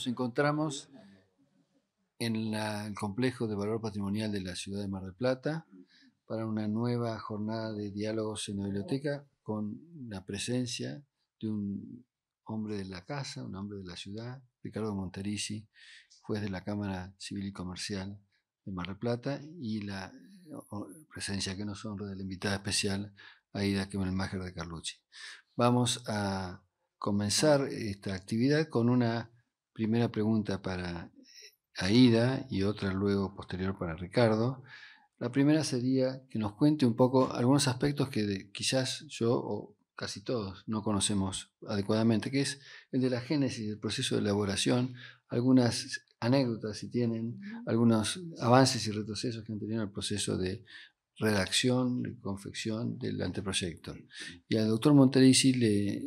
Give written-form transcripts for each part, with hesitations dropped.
Nos encontramos en el complejo de valor patrimonial de la ciudad de Mar del Plata para una nueva jornada de diálogos en la biblioteca con la presencia de un hombre de la casa, un hombre de la ciudad, Ricardo Monterisi, juez de la Cámara Civil y Comercial de Mar del Plata, y la presencia que nos honra de la invitada especial, Aida Kemmelmacher de Carlucci. Vamos a comenzar esta actividad con una primera pregunta para Aida y otra luego posterior para Ricardo. La primera sería que nos cuente un poco algunos aspectos que quizás yo o casi todos no conocemos adecuadamente, que es el de la génesis del proceso de elaboración, algunas anécdotas si tienen, algunos avances y retrocesos que han tenido en el proceso de redacción, de confección del anteproyecto. Y al doctor Monterisi le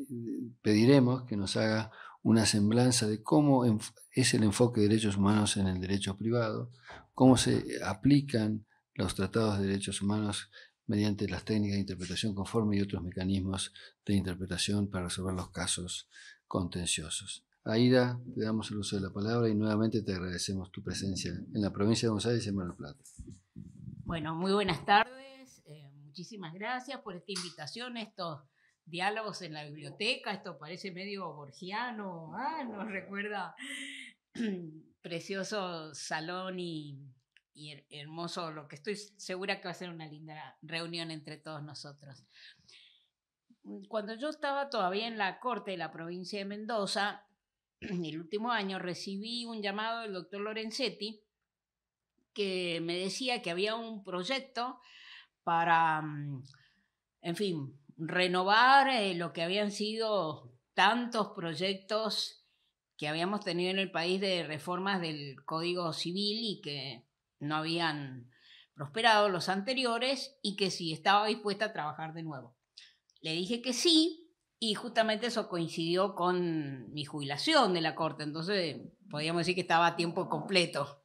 pediremos que nos haga una semblanza de cómo es el enfoque de derechos humanos en el derecho privado, cómo se aplican los tratados de derechos humanos mediante las técnicas de interpretación conforme y otros mecanismos de interpretación para resolver los casos contenciosos. Aida, te damos el uso de la palabra y nuevamente te agradecemos tu presencia en la provincia de Buenos Aires y en Mar del Plata. Bueno, muy buenas tardes. Muchísimas gracias por esta invitación, estos diálogos en la biblioteca. Esto parece medio borgiano, nos recuerda precioso salón y hermoso, lo que estoy segura que va a ser una linda reunión entre todos nosotros. Cuando yo estaba todavía en la corte de la provincia de Mendoza, el último año recibí un llamado del doctor Lorenzetti que me decía que había un proyecto para, en fin, renovar lo que habían sido tantos proyectos que habíamos tenido en el país de reformas del Código Civil y que no habían prosperado los anteriores, y que si estaba dispuesta a trabajar de nuevo. Le dije que sí, y justamente eso coincidió con mi jubilación de la corte, entonces podríamos decir que estaba a tiempo completo,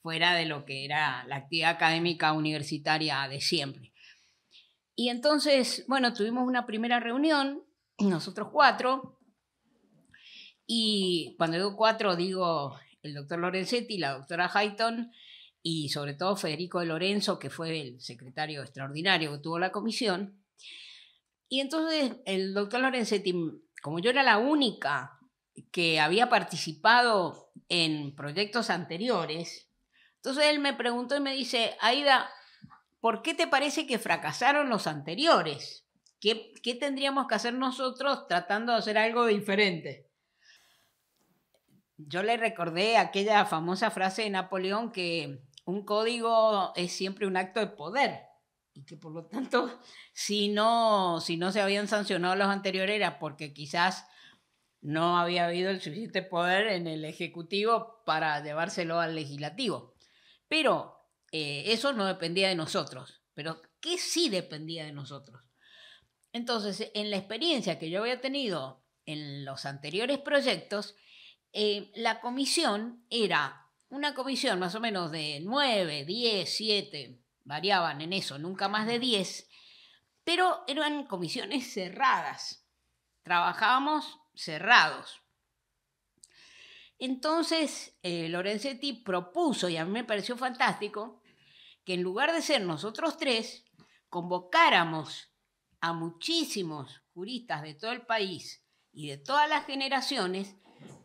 fuera de lo que era la actividad académica universitaria de siempre. Y entonces, bueno, tuvimos una primera reunión, nosotros 4, y cuando digo 4, digo el doctor Lorenzetti, la doctora Hayton, y sobre todo Federico de Lorenzo, que fue el secretario extraordinario que tuvo la comisión. Y entonces el doctor Lorenzetti, como yo era la única que había participado en proyectos anteriores, entonces él me preguntó y me dice: Aida, ¿por qué te parece que fracasaron los anteriores? ¿Qué tendríamos que hacer nosotros tratando de hacer algo diferente? Yo le recordé aquella famosa frase de Napoleón, que un código es siempre un acto de poder, y que por lo tanto si no se habían sancionado los anteriores era porque quizás no había habido el suficiente poder en el Ejecutivo para llevárselo al Legislativo. Pero eso no dependía de nosotros. Pero ¿qué sí dependía de nosotros? Entonces, en la experiencia que yo había tenido en los anteriores proyectos, la comisión era una comisión más o menos de 9, 10, 7, variaban en eso, nunca más de 10, pero eran comisiones cerradas, trabajábamos cerrados. Entonces Lorenzetti propuso, y a mí me pareció fantástico, que en lugar de ser nosotros 3, convocáramos a muchísimos juristas de todo el país y de todas las generaciones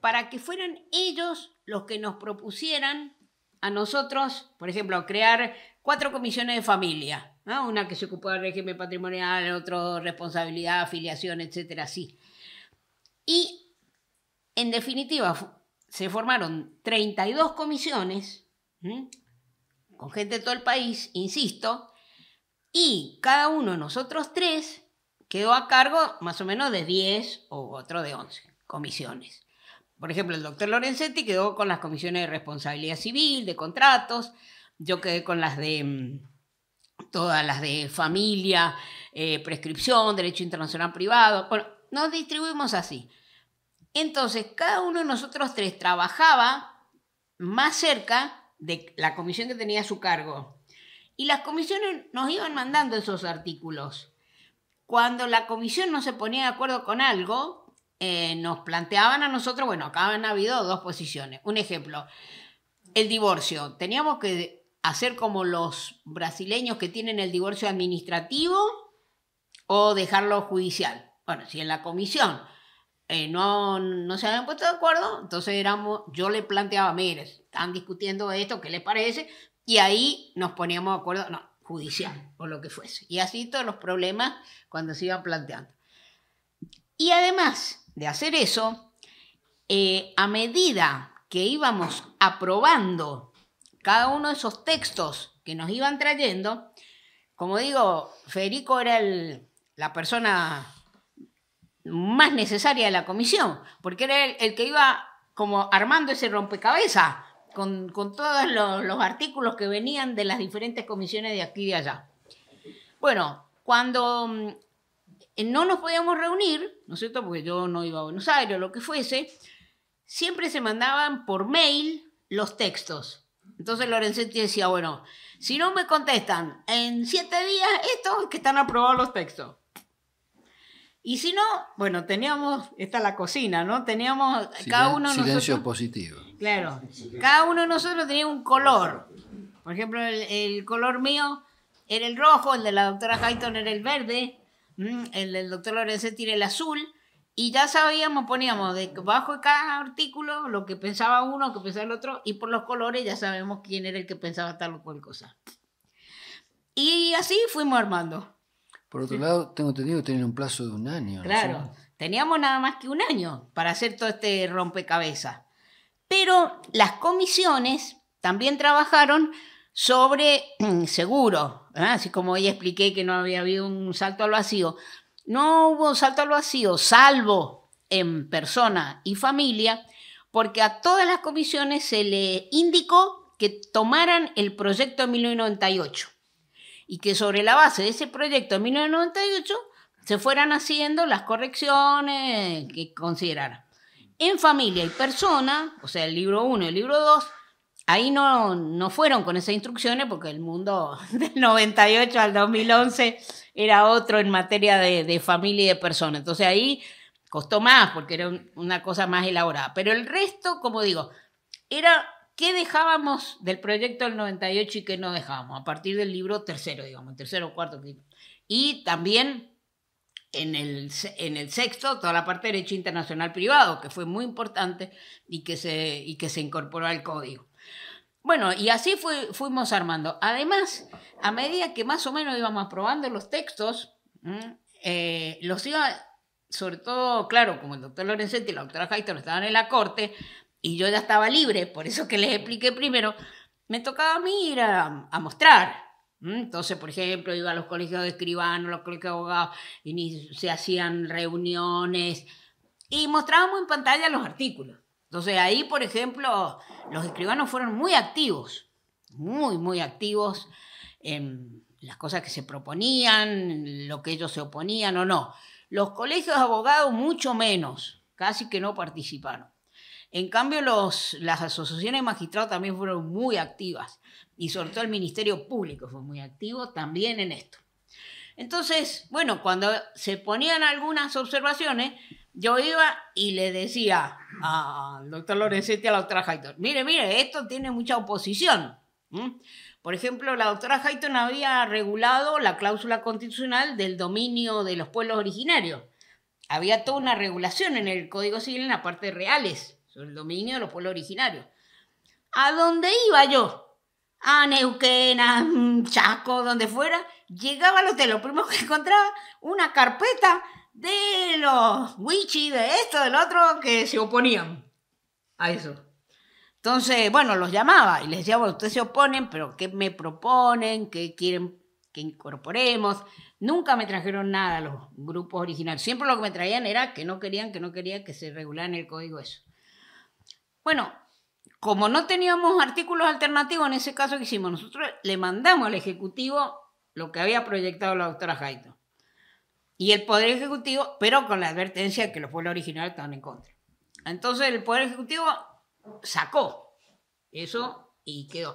para que fueran ellos los que nos propusieran a nosotros, por ejemplo, crear 4 comisiones de familia, ¿no? Una que se ocupaba del régimen patrimonial, otra responsabilidad, afiliación, etcétera, así. Y, en definitiva, se formaron 32 comisiones, con gente de todo el país, insisto, y cada uno de nosotros 3 quedó a cargo más o menos de 10 o otro de 11 comisiones. Por ejemplo, el doctor Lorenzetti quedó con las comisiones de responsabilidad civil, de contratos, yo quedé con las de todas las de familia, prescripción, derecho internacional privado. Bueno, nos distribuimos así. Entonces, cada uno de nosotros 3 trabajaba más cerca de la comisión que tenía a su cargo. Y las comisiones nos iban mandando esos artículos. Cuando la comisión no se ponía de acuerdo con algo, nos planteaban a nosotros, bueno, acá han habido dos posiciones. Un ejemplo, el divorcio. Teníamos que hacer como los brasileños que tienen el divorcio administrativo o dejarlo judicial. Bueno, si en la comisión no se habían puesto de acuerdo, entonces yo le planteaba, mire, están discutiendo esto, ¿qué les parece? Y ahí nos poníamos de acuerdo, no, judicial o lo que fuese. Y así todos los problemas cuando se iban planteando. Y además de hacer eso, a medida que íbamos aprobando cada uno de esos textos que nos iban trayendo, como digo, Federico era la persona más necesaria de la comisión, porque era el que iba como armando ese rompecabezas con todos los artículos que venían de las diferentes comisiones de aquí y de allá. Bueno, cuando no nos podíamos reunir, ¿no es cierto?, porque yo no iba a Buenos Aires o lo que fuese, siempre se mandaban por mail los textos. Entonces Lorenzetti decía, bueno, si no me contestan en 7 días, esto es que están aprobados los textos. Y si no, bueno, teníamos, esta es la cocina, ¿no? Teníamos cada uno de nosotros... Silencio positivo. Claro, cada uno de nosotros tenía un color. Por ejemplo, el color mío era el rojo, el de la doctora Hayton era el verde, el del doctor Lorenzetti era el azul, y ya sabíamos, poníamos debajo de cada artículo lo que pensaba uno, lo que pensaba el otro, y por los colores ya sabemos quién era el que pensaba tal o cual cosa. Y así fuimos armando. Por otro lado, tengo entendido que tienen un plazo de 1 año. Claro, ¿no? Teníamos nada más que 1 año para hacer todo este rompecabezas. Pero las comisiones también trabajaron sobre seguro, así como ya expliqué que no había habido un salto al vacío. No hubo un salto al vacío, salvo en persona y familia, porque a todas las comisiones se le indicó que tomaran el proyecto de 1998 y que sobre la base de ese proyecto de 1998 se fueran haciendo las correcciones que consideraran. En familia y persona, o sea, el libro 1 y el libro 2, ahí no fueron con esas instrucciones porque el mundo del 98 al 2011 era otro en materia de familia y de persona. Entonces ahí costó más porque era una cosa más elaborada. Pero el resto, como digo, era qué dejábamos del proyecto del 98 y qué no dejábamos, a partir del libro tercero, digamos, tercero o cuarto. Y también en el sexto, toda la parte de Derecho Internacional Privado, que fue muy importante y que se incorporó al código. Bueno, y así fuimos armando. Además, a medida que más o menos íbamos aprobando los textos, los iba, sobre todo, claro, como el doctor Lorenzetti y la doctora Hayton estaban en la corte, y yo ya estaba libre, por eso que les expliqué primero, me tocaba a mí ir a mostrar. Entonces, por ejemplo, iba a los colegios de escribanos, los colegios de abogados, y se hacían reuniones, y mostrábamos en pantalla los artículos. Entonces ahí, por ejemplo, los escribanos fueron muy activos, muy activos en las cosas que se proponían, lo que ellos se oponían o no. Los colegios de abogados mucho menos, casi que no participaron. En cambio, las asociaciones de magistrados también fueron muy activas y sobre todo el Ministerio Público fue muy activo también en esto. Entonces, bueno, cuando se ponían algunas observaciones, yo iba y le decía al doctor Lorenzetti y a la doctora Hayton, mire, esto tiene mucha oposición. Por ejemplo, la doctora Hayton había regulado la cláusula constitucional del dominio de los pueblos originarios. Había toda una regulación en el Código Civil en la parte de reales, sobre el dominio de los pueblos originarios. ¿A dónde iba yo? A Neuquén, a Chaco, donde fuera, llegaba al hotel, lo primero que encontraba, una carpeta de los wichis, de esto, del otro, que se oponían a eso. Entonces, bueno, los llamaba y les decía, bueno, ustedes se oponen, pero ¿qué me proponen? ¿Qué quieren que incorporemos? Nunca me trajeron nada a los grupos originales. Siempre lo que me traían era que no querían que se regulara en el código eso. Bueno, como no teníamos artículos alternativos, en ese caso que hicimos, nosotros le mandamos al Ejecutivo lo que había proyectado la doctora Hayton. Y el Poder Ejecutivo, pero con la advertencia de que los pueblos originales estaban en contra. Entonces el Poder Ejecutivo sacó eso y quedó.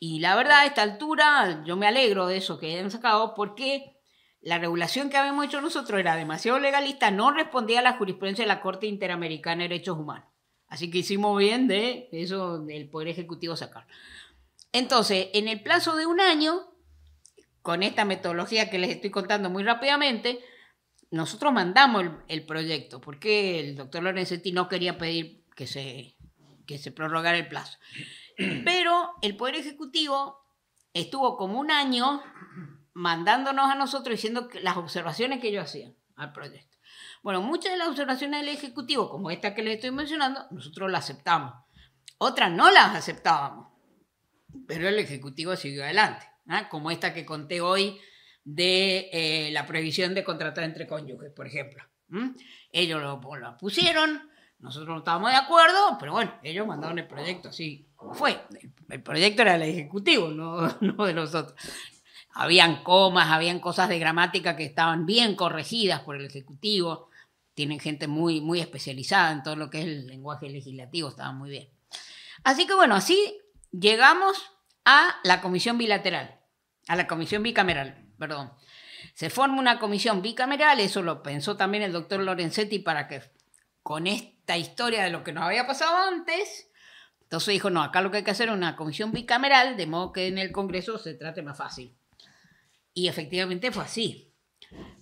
Y la verdad, a esta altura, yo me alegro de eso que hayan sacado, porque la regulación que habíamos hecho nosotros era demasiado legalista, no respondía a la jurisprudencia de la Corte Interamericana de Derechos Humanos. Así que hicimos bien de eso del Poder Ejecutivo sacar. Entonces, en el plazo de un año, con esta metodología que les estoy contando muy rápidamente, nosotros mandamos el proyecto, porque el doctor Lorenzetti no quería pedir que se prorrogara el plazo. Pero el Poder Ejecutivo estuvo como un año mandándonos a nosotros diciendo las observaciones que ellos hacían al proyecto. Bueno, muchas de las observaciones del Ejecutivo, como esta que les estoy mencionando, nosotros las aceptamos. Otras no las aceptábamos, pero el Ejecutivo siguió adelante, ¿eh? Como esta que conté hoy de la prohibición de contratar entre cónyuges, por ejemplo. Ellos lo pusieron, nosotros no estábamos de acuerdo, pero bueno, ellos mandaron el proyecto así como fue. El proyecto era del Ejecutivo, no de nosotros. Habían comas, habían cosas de gramática que estaban bien corregidas por el Ejecutivo. Tienen gente muy, muy especializada en todo lo que es el lenguaje legislativo, estaban muy bien. Así que bueno, así llegamos a la comisión bilateral, a la comisión bicameral, perdón. Se forma una comisión bicameral, eso lo pensó también el doctor Lorenzetti para que con esta historia de lo que nos había pasado antes, entonces dijo, no, acá lo que hay que hacer es una comisión bicameral, de modo que en el Congreso se trate más fácil. Y efectivamente fue así.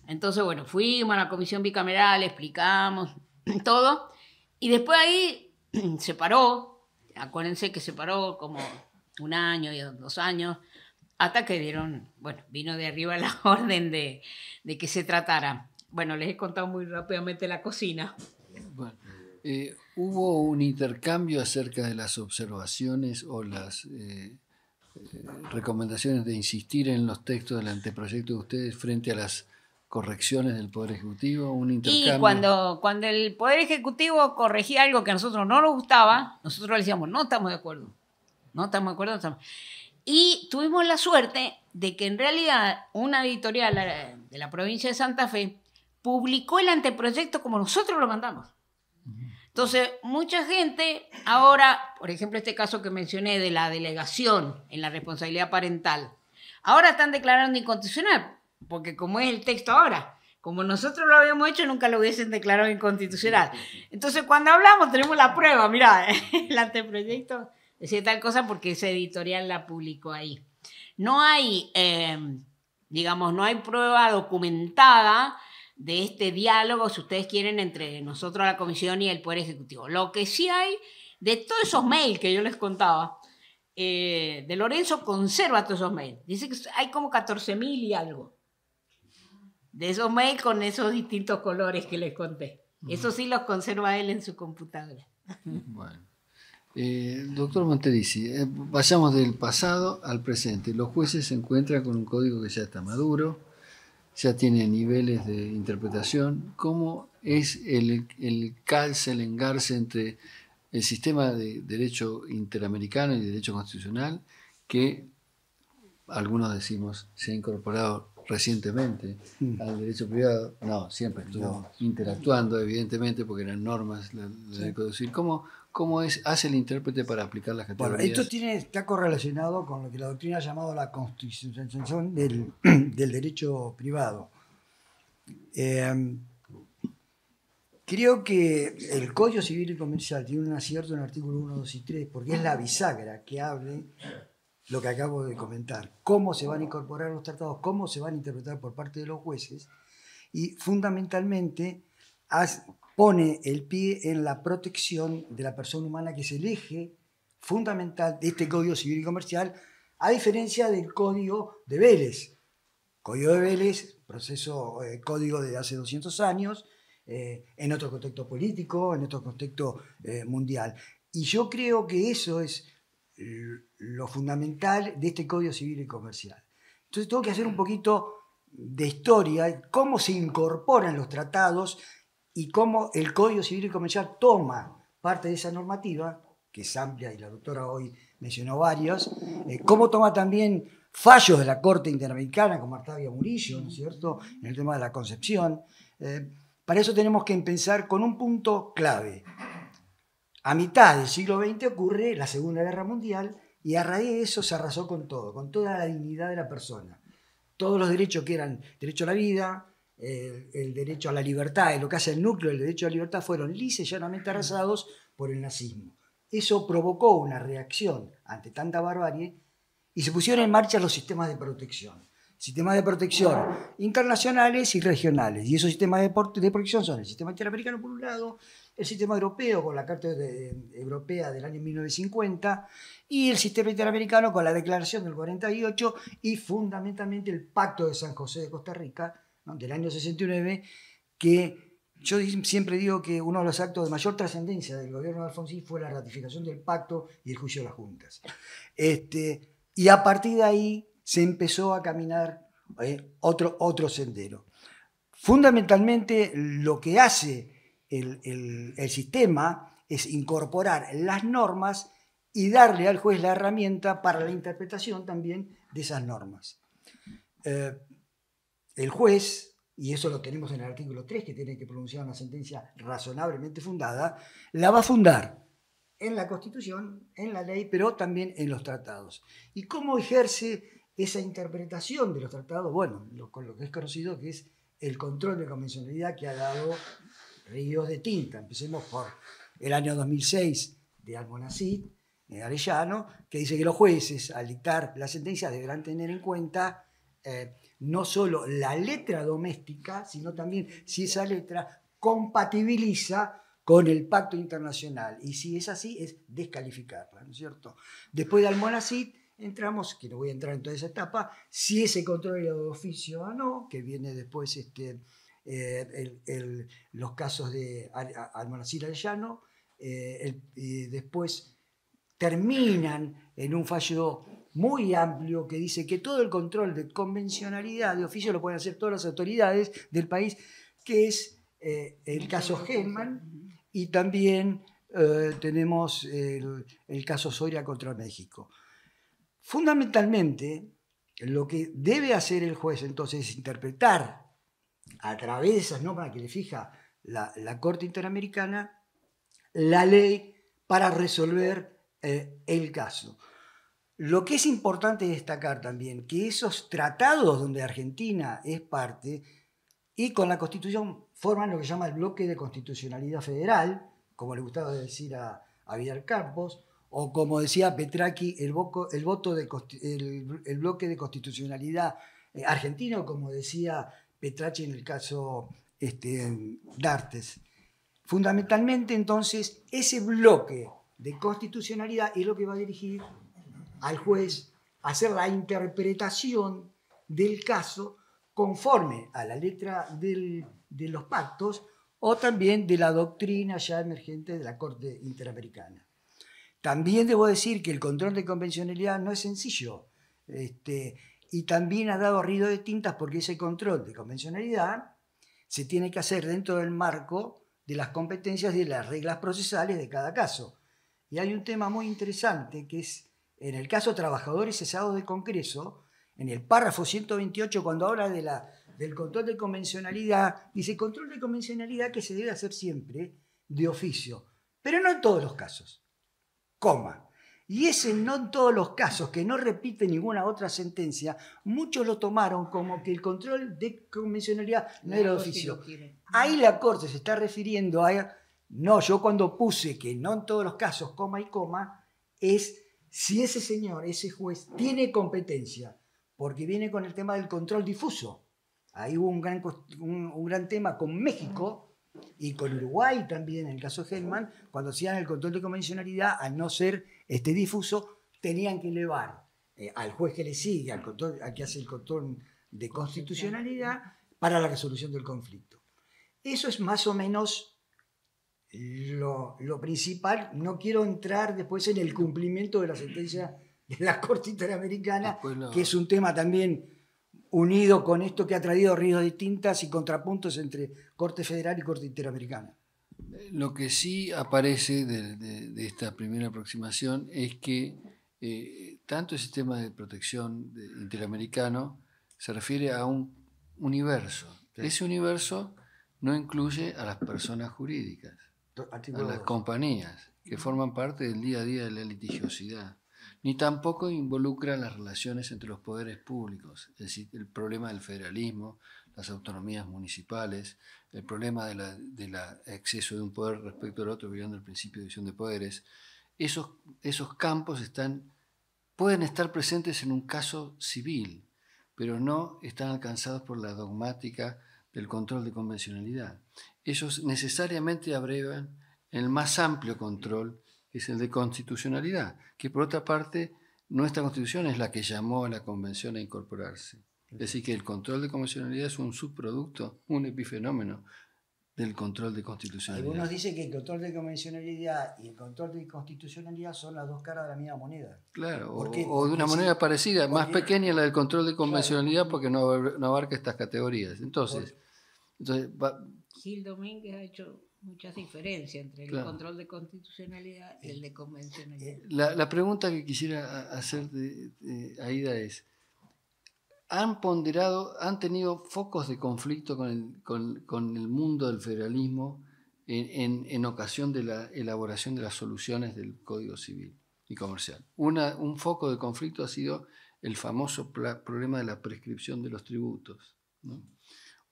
Entonces, bueno, fuimos a la comisión bicameral, explicamos todo, y después ahí se paró, acuérdense que se paró como un año y 2 años, hasta que vino de arriba la orden de que se tratara. Bueno, les he contado muy rápidamente la cocina. Bueno, ¿hubo un intercambio acerca de las observaciones o las recomendaciones de insistir en los textos del anteproyecto de ustedes frente a las correcciones del Poder Ejecutivo? ¿Un intercambio? Y cuando el Poder Ejecutivo corregía algo que a nosotros no nos gustaba, nosotros le decíamos, no estamos de acuerdo. No estamos de acuerdo. Y tuvimos la suerte de que en realidad una editorial de la provincia de Santa Fe publicó el anteproyecto como nosotros lo mandamos. Entonces, mucha gente ahora, por ejemplo, este caso que mencioné de la delegación en la responsabilidad parental, ahora están declarando inconstitucional, porque como es el texto ahora, como nosotros lo habíamos hecho, nunca lo hubiesen declarado inconstitucional. Entonces, cuando hablamos, tenemos la prueba, mirá, el anteproyecto decía tal cosa porque esa editorial la publicó ahí. No hay, no hay prueba documentada de este diálogo, si ustedes quieren, entre nosotros, la comisión y el Poder Ejecutivo. Lo que sí hay, de todos esos mails que yo les contaba, de Lorenzo conserva todos esos mails. Dice que hay como 14.000 y algo de esos mails con esos distintos colores que les conté. Eso sí los conserva él en su computadora. Bueno. Doctor Monterisi, vayamos del pasado al presente. Los jueces se encuentran con un código que ya está maduro, ya tiene niveles de interpretación. ¿Cómo es el calce, el engarce entre el sistema de derecho interamericano y derecho constitucional que algunos decimos se ha incorporado recientemente al derecho privado? No, siempre estuvo interactuando, evidentemente, porque eran normas la ley de Código Civil. ¿Cómo hace el intérprete para aplicar las categorías? Bueno, esto está correlacionado con lo que la doctrina ha llamado la constitucionalización del derecho privado. Creo que el Código Civil y Comercial tiene un acierto en el artículo 1, 2 y 3, porque es la bisagra que hable lo que acabo de comentar, cómo se van a incorporar los tratados, cómo se van a interpretar por parte de los jueces, y fundamentalmente pone el pie en la protección de la persona humana, que es el eje fundamental de este Código Civil y Comercial, a diferencia del Código de Vélez. Código de Vélez, código de hace 200 años, en otro contexto político, en otro contexto mundial. Y yo creo que eso es lo fundamental de este Código Civil y Comercial. Entonces tengo que hacer un poquito de historia, cómo se incorporan los tratados y cómo el Código Civil y Comercial toma parte de esa normativa, que es amplia y la doctora hoy mencionó varios, cómo toma también fallos de la Corte Interamericana, como Artavia Murillo, ¿no es cierto?, en el tema de la concepción. Para eso tenemos que empezar con un punto clave. A mitad del siglo XX ocurre la Segunda Guerra Mundial y a raíz de eso se arrasó con todo, con toda la dignidad de la persona. todos los derechos que eran derecho a la vida, el derecho a la libertad, lo que hace el núcleo del derecho a la libertad, fueron lisa y llanamente arrasados por el nazismo. Eso provocó una reacción ante tanta barbarie y se pusieron en marcha los sistemas de protección internacionales y regionales. Y esos sistemas de protección son el sistema interamericano por un lado, el sistema europeo con la Carta Europea del año 1950 y el sistema interamericano con la Declaración del 48 y fundamentalmente el Pacto de San José de Costa Rica, ¿no?, del año 69, que yo siempre digo que uno de los actos de mayor trascendencia del gobierno de Alfonsín fue la ratificación del pacto y el juicio de las juntas. Y a partir de ahí se empezó a caminar otro sendero. Fundamentalmente lo que hace el sistema es incorporar las normas y darle al juez la herramienta para la interpretación también de esas normas. El juez, y eso lo tenemos en el artículo 3, que tiene que pronunciar una sentencia razonablemente fundada, la va a fundar en la Constitución, en la ley, pero también en los tratados. ¿Y cómo ejerce esa interpretación de los tratados? Bueno, con lo que es conocido que es el control de convencionalidad que ha dado ríos de tinta. Empecemos por el año 2006 de Almonacid, Arellano, que dice que los jueces al dictar la sentencia deberán tener en cuenta no solo la letra doméstica, sino también si esa letra compatibiliza con el pacto internacional. Y si es así, es descalificarla, ¿no es cierto? Después de Almonacid entramos, que no voy a entrar en toda esa etapa, si ese control era de oficio o no, que viene después los casos de Almonacid Arellano, y después terminan en un fallo muy amplio que dice que todo el control de convencionalidad de oficio lo pueden hacer todas las autoridades del país, que es el caso Hellman, y también tenemos el caso Soria contra México. Fundamentalmente, lo que debe hacer el juez entonces es interpretar a través de esas normas que le fija la Corte Interamericana la ley para resolver el caso. Lo que es importante destacar también que esos tratados donde Argentina es parte y con la Constitución forman lo que se llama el bloque de constitucionalidad federal, como le gustaba decir a Vidal Campos, o como decía Petracchi, el bloque de constitucionalidad argentino, como decía Petracchi en el caso D'Artes. Fundamentalmente, entonces, ese bloque de constitucionalidad es lo que va a dirigir al juez a hacer la interpretación del caso conforme a la letra de los pactos o también de la doctrina ya emergente de la Corte Interamericana. También debo decir que el control de convencionalidad no es sencillo, y también ha dado río de tintas porque ese control de convencionalidad se tiene que hacer dentro del marco de las competencias y de las reglas procesales de cada caso. Y hay un tema muy interesante que es, en el caso trabajadores cesados de Congreso, en el párrafo 128, cuando habla del control de convencionalidad, dice control de convencionalidad que se debe hacer siempre de oficio, pero no en todos los casos, coma. Y ese no en todos los casos, que no repite ninguna otra sentencia, muchos lo tomaron como que el control de convencionalidad no era de oficio. Ahí la Corte se está refiriendo a... No, yo cuando puse que no en todos los casos, coma y coma, es si ese señor, ese juez, tiene competencia, porque viene con el tema del control difuso. Ahí hubo un gran tema con México y con Uruguay también, en el caso de Hellman, cuando hacían el control de convencionalidad, al no ser difuso, tenían que elevar al juez que le sigue, al que hace el control de constitucionalidad, para la resolución del conflicto. Eso es más o menos lo principal. No quiero entrar después en el cumplimiento de la sentencia de la Corte Interamericana, que es un tema también unido con esto que ha traído ríos de tintas y contrapuntos entre Corte Federal y Corte Interamericana. Lo que sí aparece de esta primera aproximación es que tanto el sistema de protección interamericano se refiere a un universo. Sí. Ese universo no incluye a las personas jurídicas, a las compañías, que forman parte del día a día de la litigiosidad. ni tampoco involucra las relaciones entre los poderes públicos, es decir, el problema del federalismo, las autonomías municipales, el problema del exceso de un poder respecto al otro, violando el principio de división de poderes. Esos campos pueden estar presentes en un caso civil, pero no están alcanzados por la dogmática del control de convencionalidad. Ellos necesariamente abrevan el más amplio control, que es el de constitucionalidad, que por otra parte nuestra Constitución es la que llamó a la Convención a incorporarse. Es decir, que el control de convencionalidad es un subproducto, un epifenómeno del control de constitucionalidad. Algunos dicen que el control de convencionalidad y el control de constitucionalidad son las dos caras de la misma moneda. Claro, o de una manera parecida, más pequeña la del control de convencionalidad, claro, porque no abarca estas categorías. Entonces Gil Domínguez ha hecho muchas diferencias entre el control de constitucionalidad y el de convencionalidad. La pregunta que quisiera hacer Aida es, ¿han tenido focos de conflicto con el mundo del federalismo en ocasión de la elaboración de las soluciones del Código Civil y Comercial? Un foco de conflicto ha sido el famoso problema de la prescripción de los tributos, ¿no?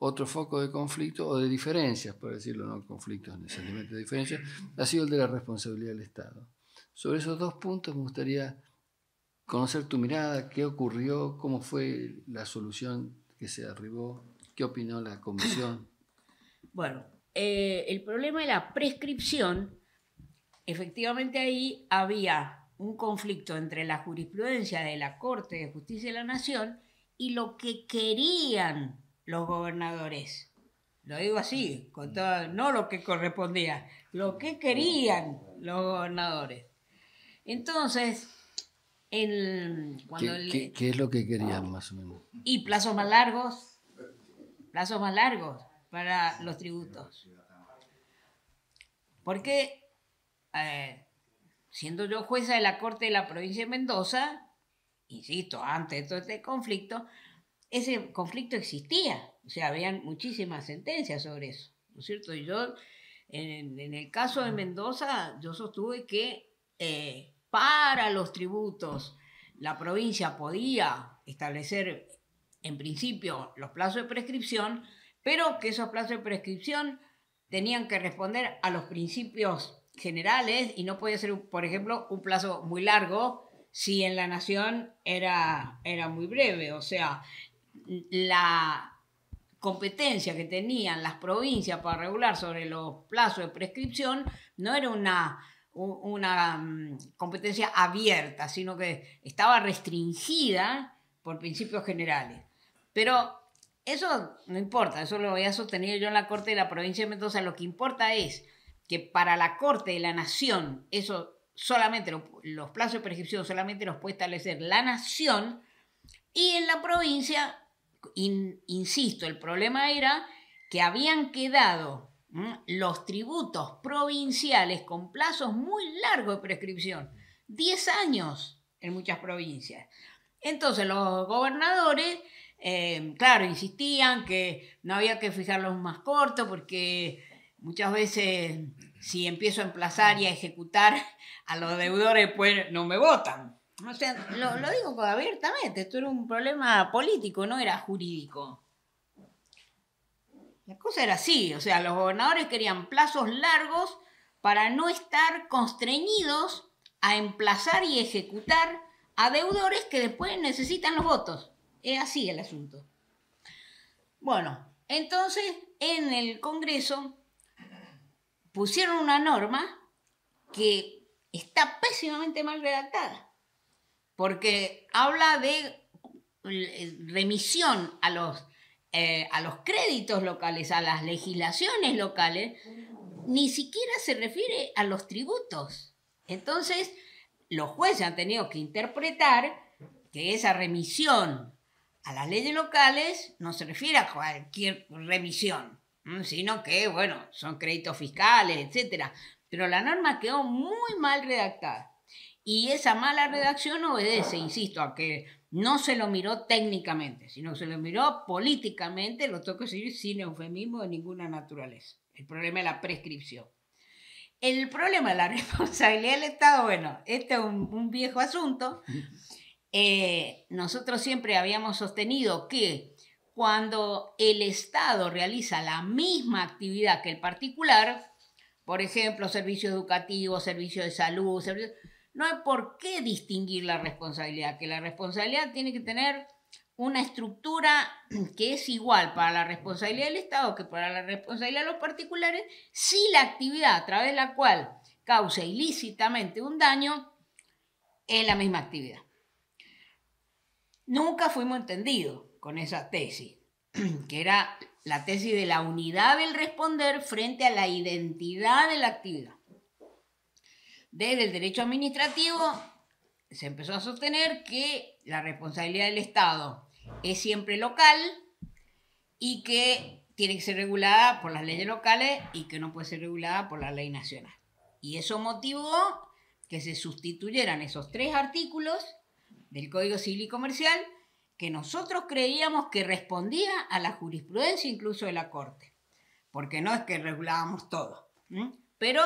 Otro foco de conflicto, o de diferencias, por decirlo, no conflictos necesariamente de diferencias, ha sido el de la responsabilidad del Estado. Sobre esos dos puntos me gustaría conocer tu mirada, qué ocurrió, cómo fue la solución que se arribó, qué opinó la comisión. Bueno, el problema de la prescripción, efectivamente ahí había un conflicto entre la jurisprudencia de la Corte de Justicia de la Nación y lo que querían los gobernadores. Lo digo así, con todo, no lo que correspondía, lo que querían los gobernadores. Entonces, ¿Qué es lo que querían más o menos? Y plazos más largos para los tributos. Porque, siendo yo jueza de la Corte de la provincia de Mendoza, insisto, antes de todo este conflicto, ese conflicto existía, o sea, habían muchísimas sentencias sobre eso, ¿no es cierto? Y yo, en el caso de Mendoza, yo sostuve que para los tributos la provincia podía establecer, en principio, los plazos de prescripción, pero que esos plazos de prescripción tenían que responder a los principios generales y no podía ser, por ejemplo, un plazo muy largo si en la Nación era muy breve, o sea, la competencia que tenían las provincias para regular sobre los plazos de prescripción no era una competencia abierta, sino que estaba restringida por principios generales. Pero eso no importa, eso lo había sostenido yo en la Corte de la provincia de Mendoza. Lo que importa es que para la Corte de la Nación, eso solamente los plazos de prescripción solamente los puede establecer la Nación, y en la provincia, insisto, el problema era que habían quedado los tributos provinciales con plazos muy largos de prescripción, 10 años en muchas provincias. Entonces los gobernadores, claro, insistían que no había que fijarlos más cortos porque muchas veces si empiezo a emplazar y a ejecutar a los deudores, pues no me votan. O sea, lo digo abiertamente, esto era un problema político, no era jurídico. La cosa era así, o sea, los gobernadores querían plazos largos para no estar constreñidos a emplazar y ejecutar a deudores que después necesitan los votos. Es así el asunto. Bueno, entonces en el Congreso pusieron una norma que está pésimamente mal redactada, porque habla de remisión a los créditos locales, a las legislaciones locales, ni siquiera se refiere a los tributos. Entonces, los jueces han tenido que interpretar que esa remisión a las leyes locales no se refiere a cualquier remisión, sino que, bueno, son créditos fiscales, etc. Pero la norma quedó muy mal redactada. Y esa mala redacción obedece, insisto, a que no se lo miró técnicamente, sino que se lo miró políticamente, lo tengo que decir sin eufemismo de ninguna naturaleza. El problema es la prescripción. El problema de la responsabilidad del Estado, bueno, este es un viejo asunto. Nosotros siempre habíamos sostenido que cuando el Estado realiza la misma actividad que el particular, por ejemplo, servicio educativo, servicio de salud, no hay por qué distinguir la responsabilidad, que la responsabilidad tiene que tener una estructura que es igual para la responsabilidad del Estado que para la responsabilidad de los particulares, si la actividad a través de la cual causa ilícitamente un daño es la misma actividad. Nunca fuimos entendidos con esa tesis, que era la tesis de la unidad del responder frente a la identidad de la actividad. Desde el derecho administrativo se empezó a sostener que la responsabilidad del Estado es siempre local y que tiene que ser regulada por las leyes locales y que no puede ser regulada por la ley nacional. Y eso motivó que se sustituyeran esos 3 artículos del Código Civil y Comercial que nosotros creíamos que respondía a la jurisprudencia incluso de la Corte, porque no es que regulábamos todo, pero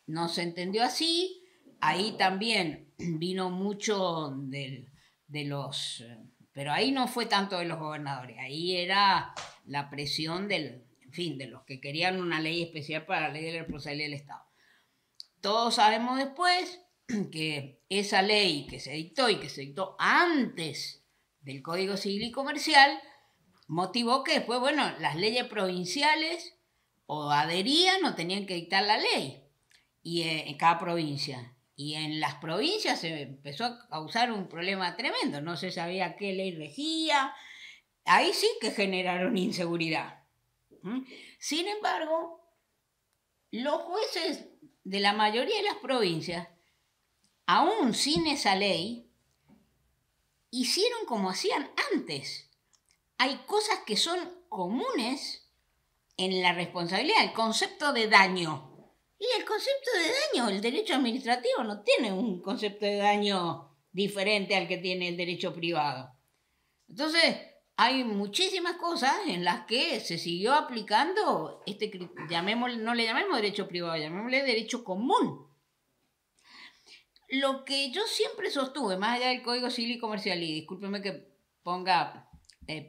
no se entendió así. Ahí también vino mucho de los... Pero ahí no fue tanto de los gobernadores, ahí era la presión de los que querían una ley especial para la ley de la responsabilidad del Estado. Todos sabemos después que esa ley que se dictó y que se dictó antes del Código Civil y Comercial motivó que después, bueno, las leyes provinciales o adherían o tenían que dictar la ley y en cada provincia. Y en las provincias se empezó a causar un problema tremendo, no se sabía qué ley regía, ahí sí que generaron inseguridad. Sin embargo, los jueces de la mayoría de las provincias, aún sin esa ley, hicieron como hacían antes. Hay cosas que son comunes en la responsabilidad, el concepto de daño. Y el concepto de daño, el derecho administrativo no tiene un concepto de daño diferente al que tiene el derecho privado. Entonces, hay muchísimas cosas en las que se siguió aplicando no le llamemos derecho privado, llamémosle derecho común. Lo que yo siempre sostuve, más allá del Código Civil y Comercial, y discúlpeme que ponga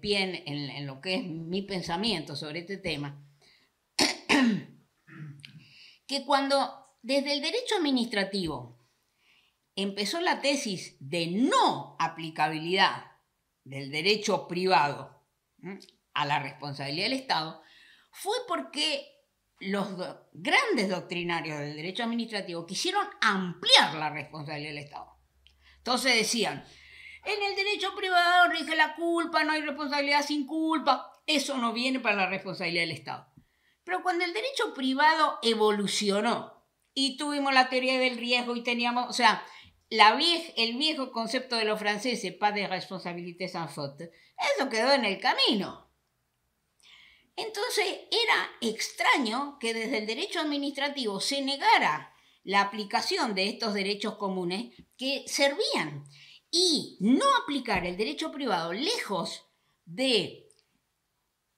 pie en lo que es mi pensamiento sobre este tema, que cuando desde el derecho administrativo empezó la tesis de no aplicabilidad del derecho privado a la responsabilidad del Estado, fue porque los grandes doctrinarios del derecho administrativo quisieron ampliar la responsabilidad del Estado. Entonces decían, en el derecho privado rige la culpa, no hay responsabilidad sin culpa, eso no viene para la responsabilidad del Estado. Pero cuando el derecho privado evolucionó y tuvimos la teoría del riesgo y teníamos, o sea, el viejo concepto de los franceses, pas de responsabilité sans faute, eso quedó en el camino. Entonces era extraño que desde el derecho administrativo se negara la aplicación de estos derechos comunes que servían y no aplicar el derecho privado, lejos de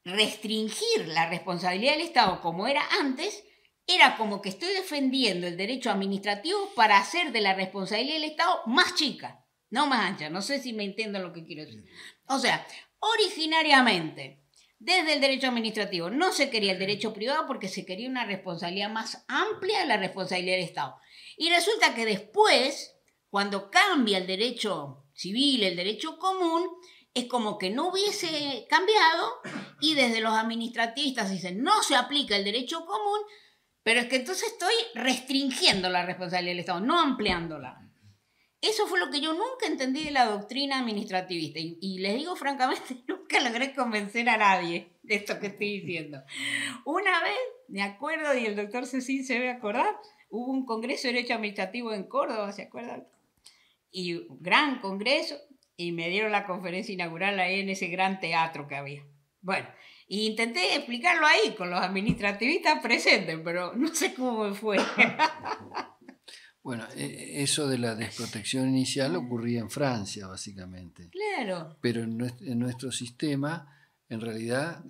restringir la responsabilidad del Estado como era antes, era como que estoy defendiendo el derecho administrativo para hacer de la responsabilidad del Estado más chica, no más ancha. No sé si me entiendo lo que quiero decir. O sea, originariamente, desde el derecho administrativo no se quería el derecho privado porque se quería una responsabilidad más amplia de la responsabilidad del Estado. Y resulta que después, cuando cambia el derecho civil, el derecho común, es como que no hubiese cambiado y desde los administratistas dicen no se aplica el derecho común, pero es que entonces estoy restringiendo la responsabilidad del Estado, no ampliándola. Eso fue lo que yo nunca entendí de la doctrina administrativista y les digo francamente, nunca logré convencer a nadie de esto que estoy diciendo. Una vez, me acuerdo, y el doctor Cecín se debe acordar, hubo un congreso de Derecho Administrativo en Córdoba, ¿se acuerdan? Y un gran congreso, y me dieron la conferencia inaugural ahí en ese gran teatro que había. Bueno, y intenté explicarlo ahí con los administrativistas presentes, pero no sé cómo me fue. Bueno, eso de la desprotección inicial ocurría en Francia, básicamente. Claro. Pero en nuestro sistema, en realidad,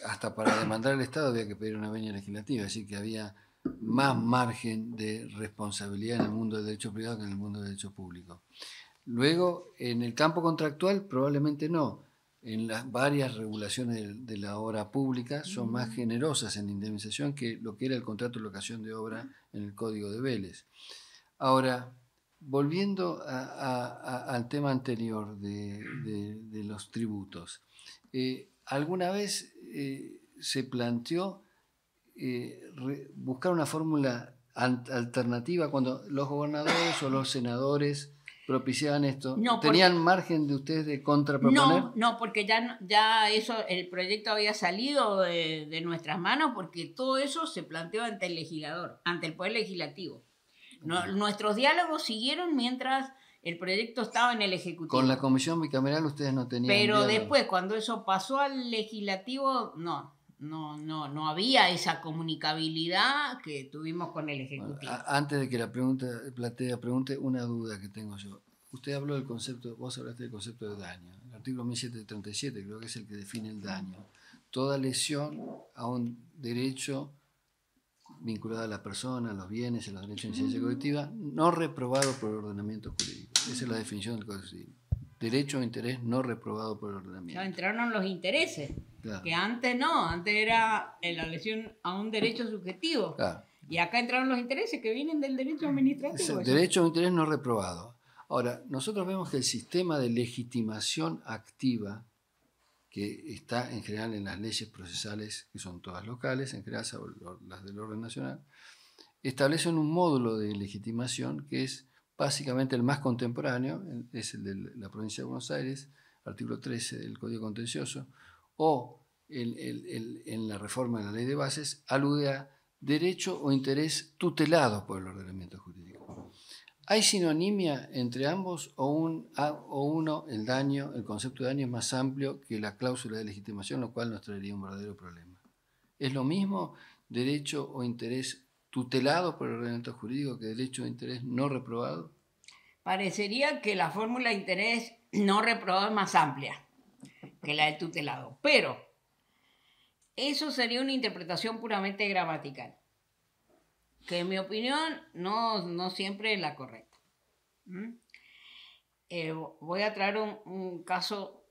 hasta para demandar al Estado había que pedir una venia legislativa, es decir, que había más margen de responsabilidad en el mundo del derecho privado que en el mundo del derecho público. Luego, en el campo contractual, probablemente no. En las varias regulaciones de la obra pública son más generosas en la indemnización que lo que era el contrato de locación de obra en el Código de Vélez. Ahora, volviendo al tema anterior de los tributos, ¿alguna vez se planteó buscar una fórmula alternativa cuando los gobernadores o los senadores propiciaban esto? No, ¿Tenían margen de ustedes de contraproponer? No, porque ya eso, el proyecto había salido de nuestras manos porque todo eso se planteó ante el legislador, ante el Poder Legislativo. Nuestros diálogos siguieron mientras el proyecto estaba en el Ejecutivo. Con la comisión bicameral ustedes no tenían Pero diálogo. después, cuando eso pasó al Legislativo, no había esa comunicabilidad que tuvimos con el Ejecutivo. Bueno, antes de que la platea pregunte, una duda que tengo yo. Usted habló del concepto, vos hablaste del concepto de daño. El artículo 1737 creo que es el que define el daño. Toda lesión a un derecho vinculado a la persona, a los bienes, a los derechos de incidencia colectiva, no reprobado por el ordenamiento jurídico. Esa es la definición del Código Civil. Derecho o interés no reprobado por el ordenamiento. Ya entraron los intereses, claro. Que antes no, antes era la lesión a un derecho subjetivo. Claro. Y acá entraron los intereses que vienen del derecho administrativo. Derecho o interés no reprobado. Ahora, nosotros vemos que el sistema de legitimación activa, que está en general en las leyes procesales, que son todas locales, en general las del orden nacional, establecen un módulo de legitimación que es básicamente el más contemporáneo, es el de la provincia de Buenos Aires, artículo 13 del Código Contencioso, o en la reforma de la Ley de Bases, alude a derecho o interés tutelado por el ordenamiento jurídico. ¿Hay sinonimia entre ambos o uno, el concepto de daño es más amplio que la cláusula de legitimación, lo cual nos traería un verdadero problema? ¿Es lo mismo derecho o interés tutelado por el ordenamiento jurídico que derecho o interés no reprobado? Parecería que la fórmula de interés no reprobado es más amplia que la de tutelado, pero eso sería una interpretación puramente gramatical, que en mi opinión no siempre es la correcta. Voy a traer un caso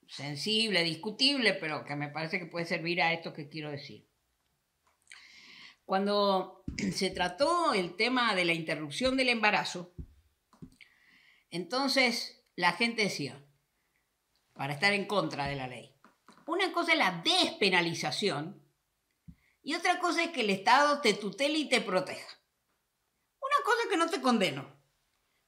sensible, discutible, pero que me parece que puede servir a esto que quiero decir. Cuando se trató el tema de la interrupción del embarazo, entonces la gente decía, para estar en contra de la ley, una cosa es la despenalización y otra cosa es que el Estado te tutele y te proteja. Una cosa es que no te condeno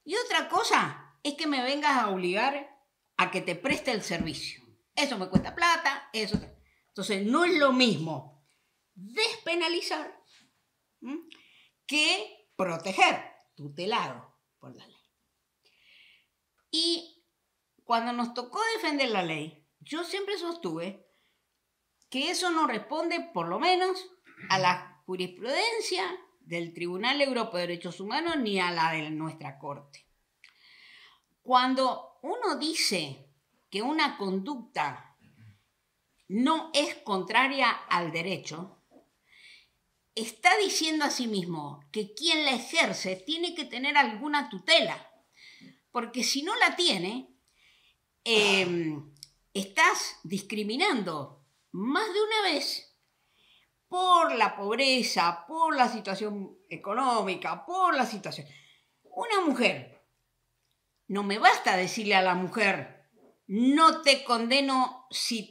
y otra cosa es que me vengas a obligar a que te preste el servicio. Eso me cuesta plata, eso. Entonces no es lo mismo despenalizar que proteger, tutelado por la ley. Y cuando nos tocó defender la ley, yo siempre sostuve que eso no responde, por lo menos, a la jurisprudencia del Tribunal Europeo de Derechos Humanos ni a la de nuestra Corte. Cuando uno dice que una conducta no es contraria al derecho, está diciendo a sí mismo que quien la ejerce tiene que tener alguna tutela, porque si no la tiene, estás discriminando más de una vez por la pobreza, por la situación económica, por la situación. Una mujer, no me basta decirle a la mujer, no te condeno si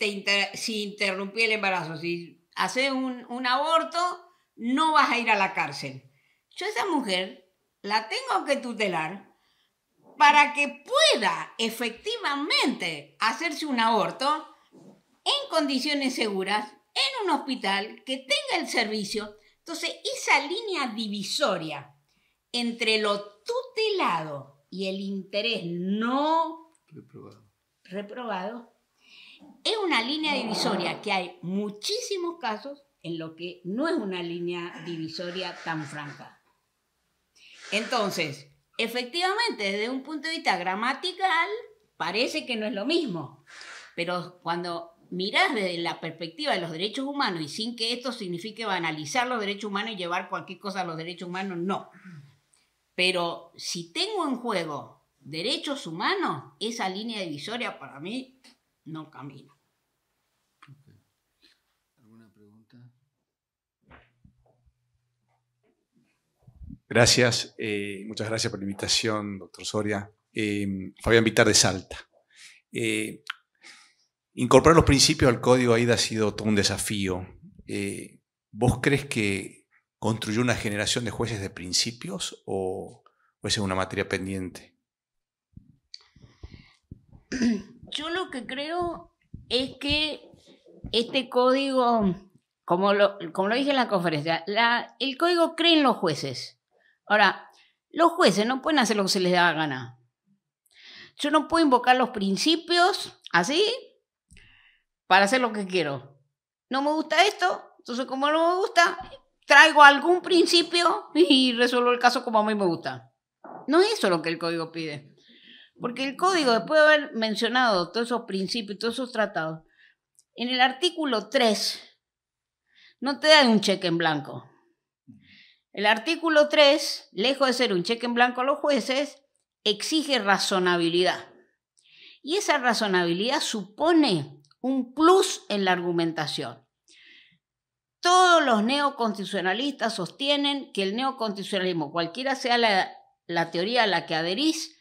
interrumpí el embarazo, si haces un aborto, no vas a ir a la cárcel. Yo a esa mujer la tengo que tutelar para que pueda efectivamente hacerse un aborto en condiciones seguras, en un hospital, que tenga el servicio. Entonces, esa línea divisoria entre lo tutelado y el interés no reprobado es una línea divisoria que hay muchísimos casos en lo que no es una línea divisoria tan franca. Entonces, efectivamente, desde un punto de vista gramatical, parece que no es lo mismo, pero cuando mirás desde la perspectiva de los derechos humanos y sin que esto signifique banalizar los derechos humanos y llevar cualquier cosa a los derechos humanos, no. Pero si tengo en juego derechos humanos, esa línea divisoria para mí no camina. ¿Alguna pregunta? Gracias, muchas gracias por la invitación, doctor Soria. Fabián Vitar de Salta. Incorporar los principios al código AIDA ha sido todo un desafío. ¿Vos crees que construyó una generación de jueces de principios o es una materia pendiente? Yo lo que creo es que este código, como lo dije en la conferencia, el código cree en los jueces. Ahora, los jueces no pueden hacer lo que se les da la gana. Yo no puedo invocar los principios así para hacer lo que quiero. No me gusta esto, entonces como no me gusta, traigo algún principio y resuelvo el caso como a mí me gusta. No es eso lo que el código pide. Porque el código, después de haber mencionado todos esos principios, todos esos tratados, en el artículo 3 no te da un cheque en blanco. El artículo 3, lejos de ser un cheque en blanco a los jueces, exige razonabilidad. Y esa razonabilidad supone un plus en la argumentación. Todos los neoconstitucionalistas sostienen que el neoconstitucionalismo, cualquiera sea la teoría a la que adherís,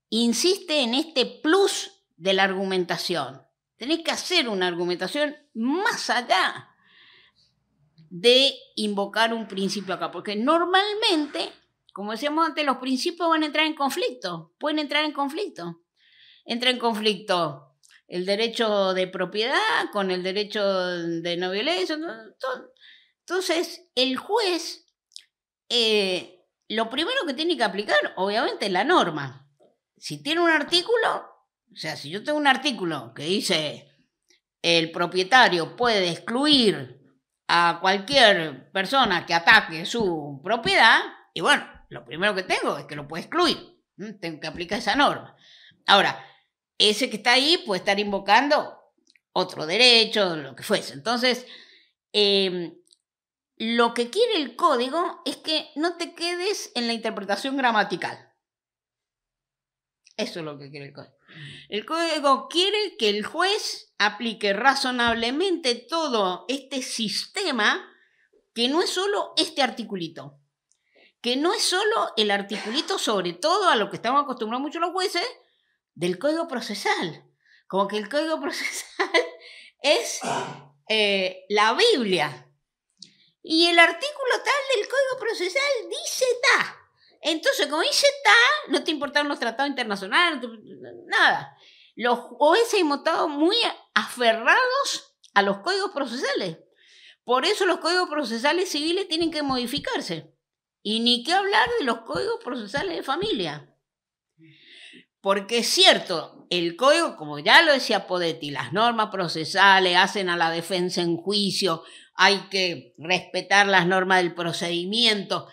insiste en este plus de la argumentación. Tenés que hacer una argumentación más allá de invocar un principio acá, porque normalmente, como decíamos antes, los principios van a entrar en conflicto, pueden entrar en conflicto. Entra en conflicto el derecho de propiedad con el derecho de no violencia. Entonces, el juez, lo primero que tiene que aplicar, obviamente, es la norma. Si tiene un artículo, o sea, si yo tengo un artículo que dice el propietario puede excluir a cualquier persona que ataque su propiedad, y bueno, lo primero que tengo es que lo puede excluir. Tengo que aplicar esa norma. Ahora, ese que está ahí puede estar invocando otro derecho, lo que fuese. Entonces, lo que quiere el código es que no te quedes en la interpretación gramatical. Eso es lo que quiere el código. El código quiere que el juez aplique razonablemente todo este sistema, que no es solo este articulito, que no es solo el articulito, sobre todo a lo que estamos acostumbrados mucho los jueces, del Código Procesal. Como que el Código Procesal es la Biblia. Y el artículo tal del Código Procesal dice ta. Entonces, como dice ta, no te importaron los tratados internacionales, nada. Los jueces hemos estado muy aferrados a los códigos procesales. Por eso los códigos procesales civiles tienen que modificarse. Y ni qué hablar de los códigos procesales de familia. Porque es cierto, el código, como ya lo decía Podetti, las normas procesales hacen a la defensa en juicio, hay que respetar las normas del procedimiento,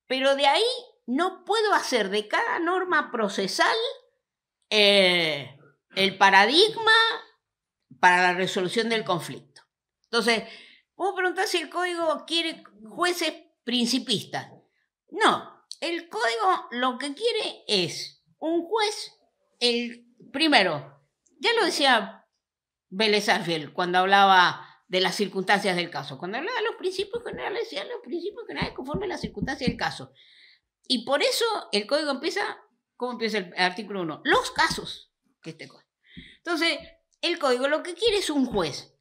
pero de ahí no puedo hacer de cada norma procesal el paradigma para la resolución del conflicto. Entonces, puedo preguntar si el código quiere jueces principistas. No, el código lo que quiere es un juez, primero, ya lo decía Vélez Sarsfield cuando hablaba de las circunstancias del caso. Cuando hablaba de los principios generales, decía los principios generales conforme a las circunstancias del caso. Y por eso el código empieza, ¿cómo empieza el artículo 1? Los casos que este código. Entonces, el código lo que quiere es un juez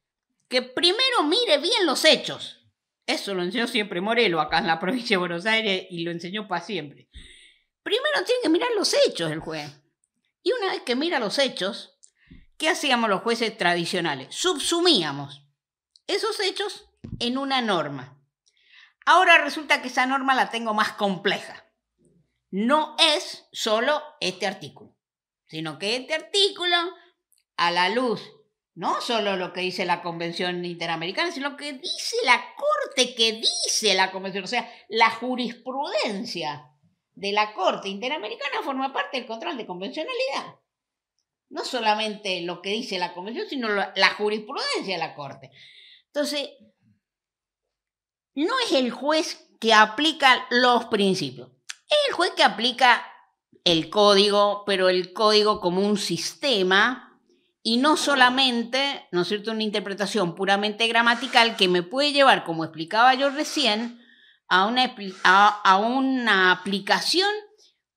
que primero mire bien los hechos. Eso lo enseñó siempre Morelo acá en la provincia de Buenos Aires y lo enseñó para siempre. Primero tiene que mirar los hechos el juez. Y una vez que mira los hechos, ¿qué hacíamos los jueces tradicionales? Subsumíamos esos hechos en una norma. Ahora resulta que esa norma la tengo más compleja. No es solo este artículo, sino que este artículo, a la luz, no solo lo que dice la Convención Interamericana, sino lo que dice la Corte, que dice la Convención, o sea, la jurisprudencia de la Corte Interamericana forma parte del control de convencionalidad. no solamente lo que dice la Convención, sino la jurisprudencia de la Corte. Entonces, no es el juez que aplica los principios, es el juez que aplica el código, pero el código como un sistema y no solamente, ¿no es cierto?, una interpretación puramente gramatical que me puede llevar, como explicaba yo recién, a una aplicación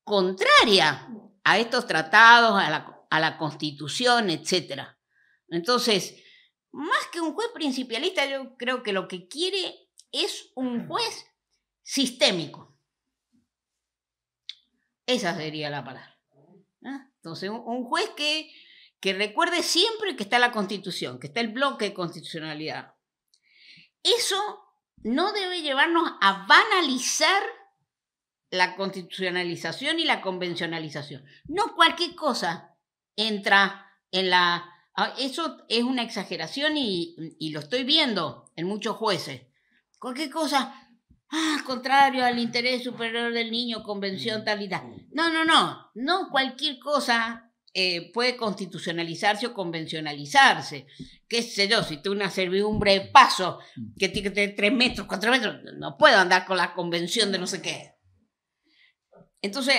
contraria a estos tratados, a la Constitución, etc. Entonces, más que un juez principialista, yo creo que lo que quiere es un juez sistémico. Esa sería la palabra. Entonces, un juez que recuerde siempre que está la Constitución, que está el bloque de constitucionalidad. Eso no debe llevarnos a banalizar la constitucionalización y la convencionalización. No cualquier cosa entra en la... Eso es una exageración y lo estoy viendo en muchos jueces. Cualquier cosa, contrario al interés superior del niño, convención tal y tal. No cualquier cosa puede constitucionalizarse o convencionalizarse. Qué sé yo, si tengo una servidumbre de paso que tiene que tener 3 metros, 4 metros, no puedo andar con la convención de no sé qué. Entonces,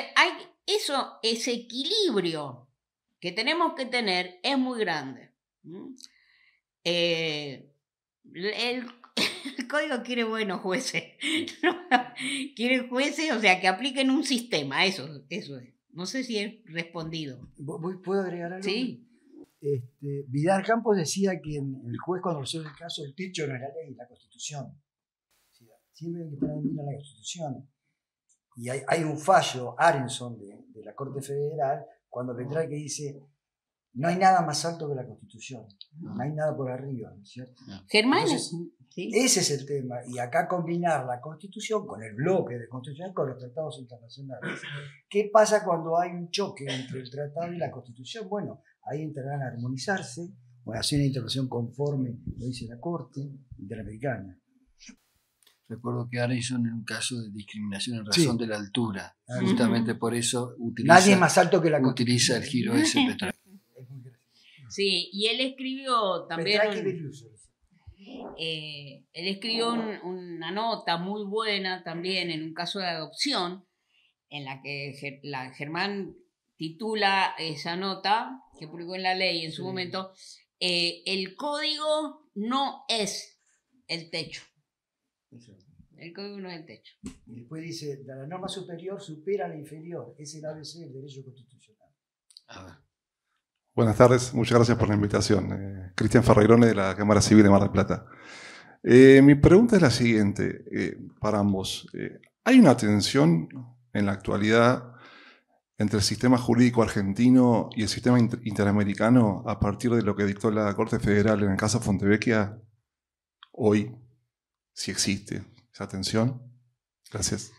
ese equilibrio que tenemos que tener es muy grande. El código quiere buenos jueces. Quiere jueces, o sea, que apliquen un sistema. Eso es. No sé si he respondido. ¿Puedo agregar algo? Sí. Vidal Campos decía que el juez, cuando resuelve el caso, el techo no es la ley, la Constitución. Siempre hay que tener en mira la Constitución. Y hay un fallo, Arenson, de la Corte Federal, cuando vendrá que dice: no hay nada más alto que la Constitución, no hay nada por arriba, ¿no es cierto? Germán. Entonces, sí. Ese es el tema. Y acá combinar la Constitución con el bloque de Constitución con los tratados internacionales. ¿Qué pasa cuando hay un choque entre el tratado y la Constitución? Bueno, ahí entrarán a armonizarse, o a hacer una interpretación conforme lo dice la Corte Interamericana. Recuerdo que Arenson, en un caso de discriminación en razón de la altura, justamente por eso Nadie es más alto que la utiliza el giro ese Petrarca. Sí, y él escribió también... él escribió una nota muy buena también en un caso de adopción, en la que Germán titula esa nota, que publicó en La Ley en su momento, el código no es el techo. El código no es el techo. Y después dice: la norma superior supera la inferior. Es el ABC del derecho constitucional. A ver. Buenas tardes, muchas gracias por la invitación. Cristian Ferreirone, de la Cámara Civil de Mar del Plata. Mi pregunta es la siguiente, para ambos. ¿Hay una tensión en la actualidad entre el sistema jurídico argentino y el sistema interamericano a partir de lo que dictó la Corte Federal en el caso Fontevecchia hoy? Si existe esa tensión. Gracias.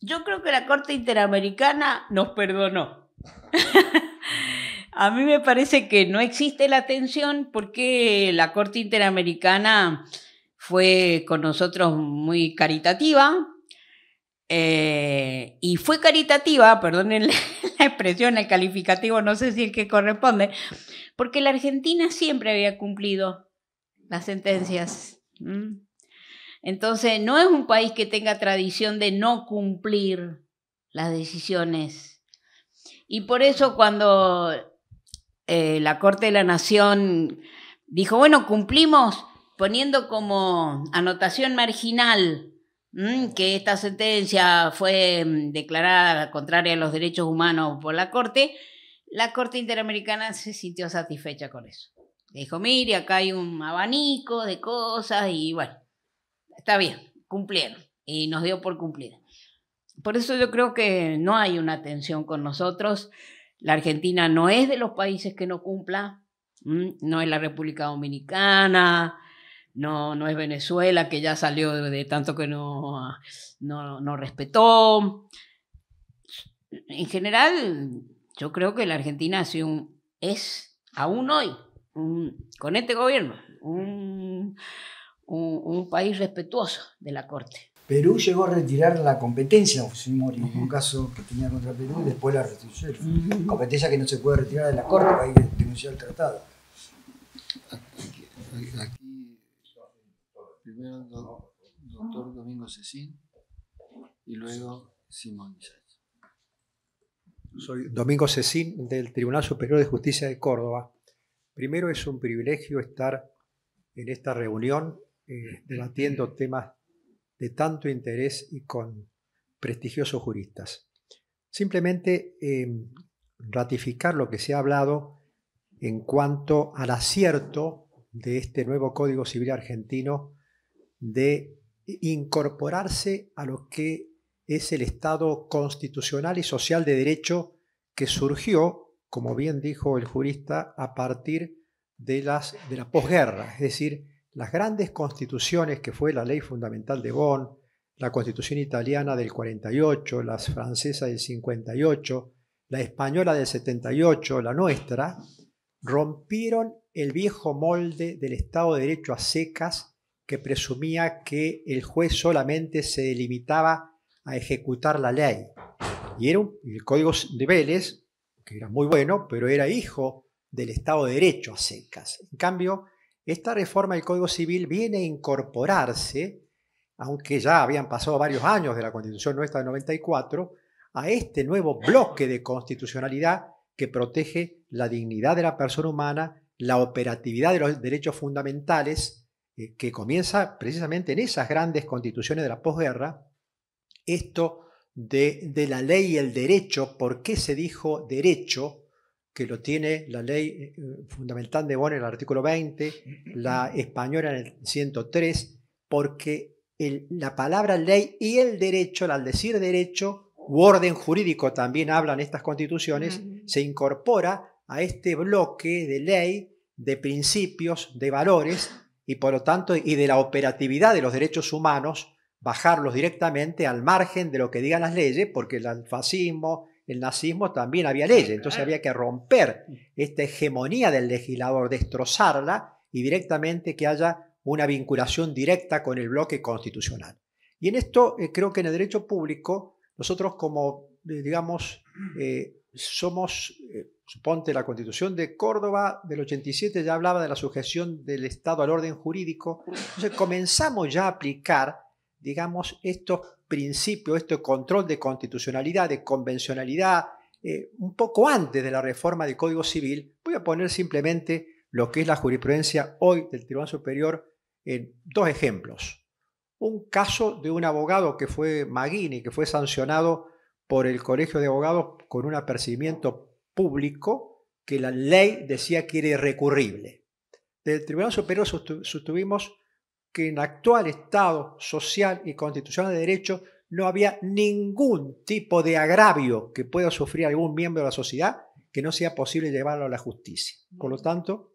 Yo creo que la Corte Interamericana nos perdonó. A mí me parece que no existe la tensión porque la Corte Interamericana fue con nosotros muy caritativa, y fue caritativa, perdonen la expresión, el calificativo, no sé si el que corresponde, porque la Argentina siempre había cumplido las sentencias. Entonces, no es un país que tenga tradición de no cumplir las decisiones. Y por eso cuando la Corte de la Nación dijo, bueno, cumplimos, poniendo como anotación marginal que esta sentencia fue declarada contraria a los derechos humanos por la Corte Interamericana se sintió satisfecha con eso. Dijo, mire, acá hay un abanico de cosas y bueno, está bien, cumplieron y nos dio por cumplir. Por eso yo creo que no hay una tensión con nosotros. La Argentina no es de los países que no cumpla, no es la República Dominicana, no es Venezuela, que ya salió de tanto que no respetó. En general, yo creo que la Argentina es aún hoy, con este gobierno, un país respetuoso de la Corte. Perú llegó a retirar la competencia Fujimori, en un caso que tenía contra Perú, y después la restituyó. Competencia que no se puede retirar de la Corte, hay que denunciar el tratado. Aquí primero doctor Domingo Cecín y luego Simón Isaac. Soy Domingo Cecín del Tribunal Superior de Justicia de Córdoba. Primero, es un privilegio estar en esta reunión debatiendo temas de tanto interés y con prestigiosos juristas. Simplemente ratificar lo que se ha hablado en cuanto al acierto de este nuevo Código Civil argentino de incorporarse a lo que es el Estado constitucional y social de derecho que surgió, como bien dijo el jurista, a partir de la posguerra, es decir, las grandes constituciones que fue la Ley Fundamental de Bonn, la Constitución italiana del 48, la francesa del 58, la española del 78, la nuestra, rompieron el viejo molde del Estado de Derecho a secas que presumía que el juez solamente se limitaba a ejecutar la ley. Y era el Código de Vélez, que era muy bueno, pero era hijo del Estado de Derecho a secas. En cambio, esta reforma del Código Civil viene a incorporarse, aunque ya habían pasado varios años de la Constitución nuestra del 94, a este nuevo bloque de constitucionalidad que protege la dignidad de la persona humana, la operatividad de los derechos fundamentales, que comienza precisamente en esas grandes constituciones de la posguerra. Esto de la ley y el derecho, ¿por qué se dijo derecho? Que lo tiene la ley fundamental de Bonn en el artículo 20, la española en el 103, porque la palabra ley y el derecho, al decir derecho, u orden jurídico también hablan estas constituciones, se incorpora a este bloque de ley, de principios, de valores, y por lo tanto, y de la operatividad de los derechos humanos, bajarlos directamente al margen de lo que digan las leyes, porque el fascismo, el nazismo también había leyes, entonces había que romper esta hegemonía del legislador, destrozarla y directamente que haya una vinculación directa con el bloque constitucional. Y en esto creo que en el derecho público nosotros como, digamos, somos, suponte la Constitución de Córdoba del 87 ya hablaba de la sujeción del Estado al orden jurídico, entonces comenzamos ya a aplicar, digamos, estos principios, este control de constitucionalidad, de convencionalidad, un poco antes de la reforma del Código Civil. Voy a poner simplemente lo que es la jurisprudencia hoy del Tribunal Superior en dos ejemplos. Un caso de un abogado que fue Maggini, que fue sancionado por el Colegio de Abogados con un apercibimiento público que la ley decía que era irrecurrible. Del Tribunal Superior sostuvimos que en el actual Estado social y constitucional de derecho no había ningún tipo de agravio que pueda sufrir algún miembro de la sociedad que no sea posible llevarlo a la justicia. Por lo tanto,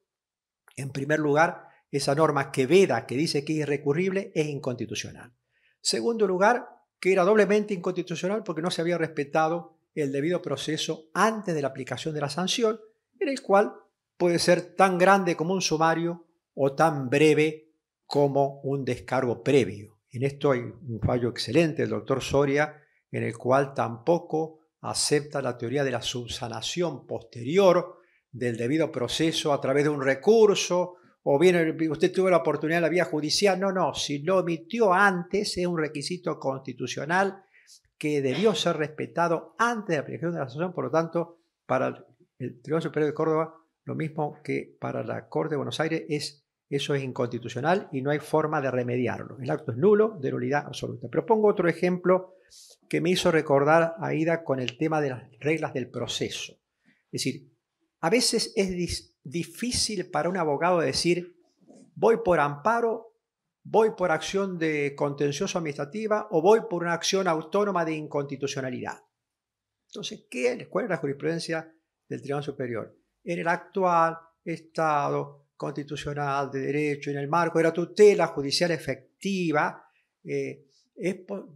en primer lugar, esa norma que veda, que dice que es irrecurrible, es inconstitucional. Segundo lugar, que era doblemente inconstitucional porque no se había respetado el debido proceso antes de la aplicación de la sanción, en el cual puede ser tan grande como un sumario o tan breve como un descargo previo. En esto hay un fallo excelente del doctor Soria, en el cual tampoco acepta la teoría de la subsanación posterior del debido proceso a través de un recurso, o bien usted tuvo la oportunidad de la vía judicial. No, si lo omitió antes es un requisito constitucional que debió ser respetado antes de la aplicación de la sanción. Por lo tanto, para el Tribunal Superior de Córdoba, lo mismo que para la Corte de Buenos Aires, eso es inconstitucional y no hay forma de remediarlo. El acto es nulo, de nulidad absoluta. Pero pongo otro ejemplo que me hizo recordar a Ida con el tema de las reglas del proceso. Es decir, a veces es difícil para un abogado decir, voy por amparo, voy por acción de contencioso administrativa o voy por una acción autónoma de inconstitucionalidad. Entonces, ¿cuál es la jurisprudencia del Tribunal Superior? En el actual Estado constitucional de derecho, en el marco de la tutela judicial efectiva,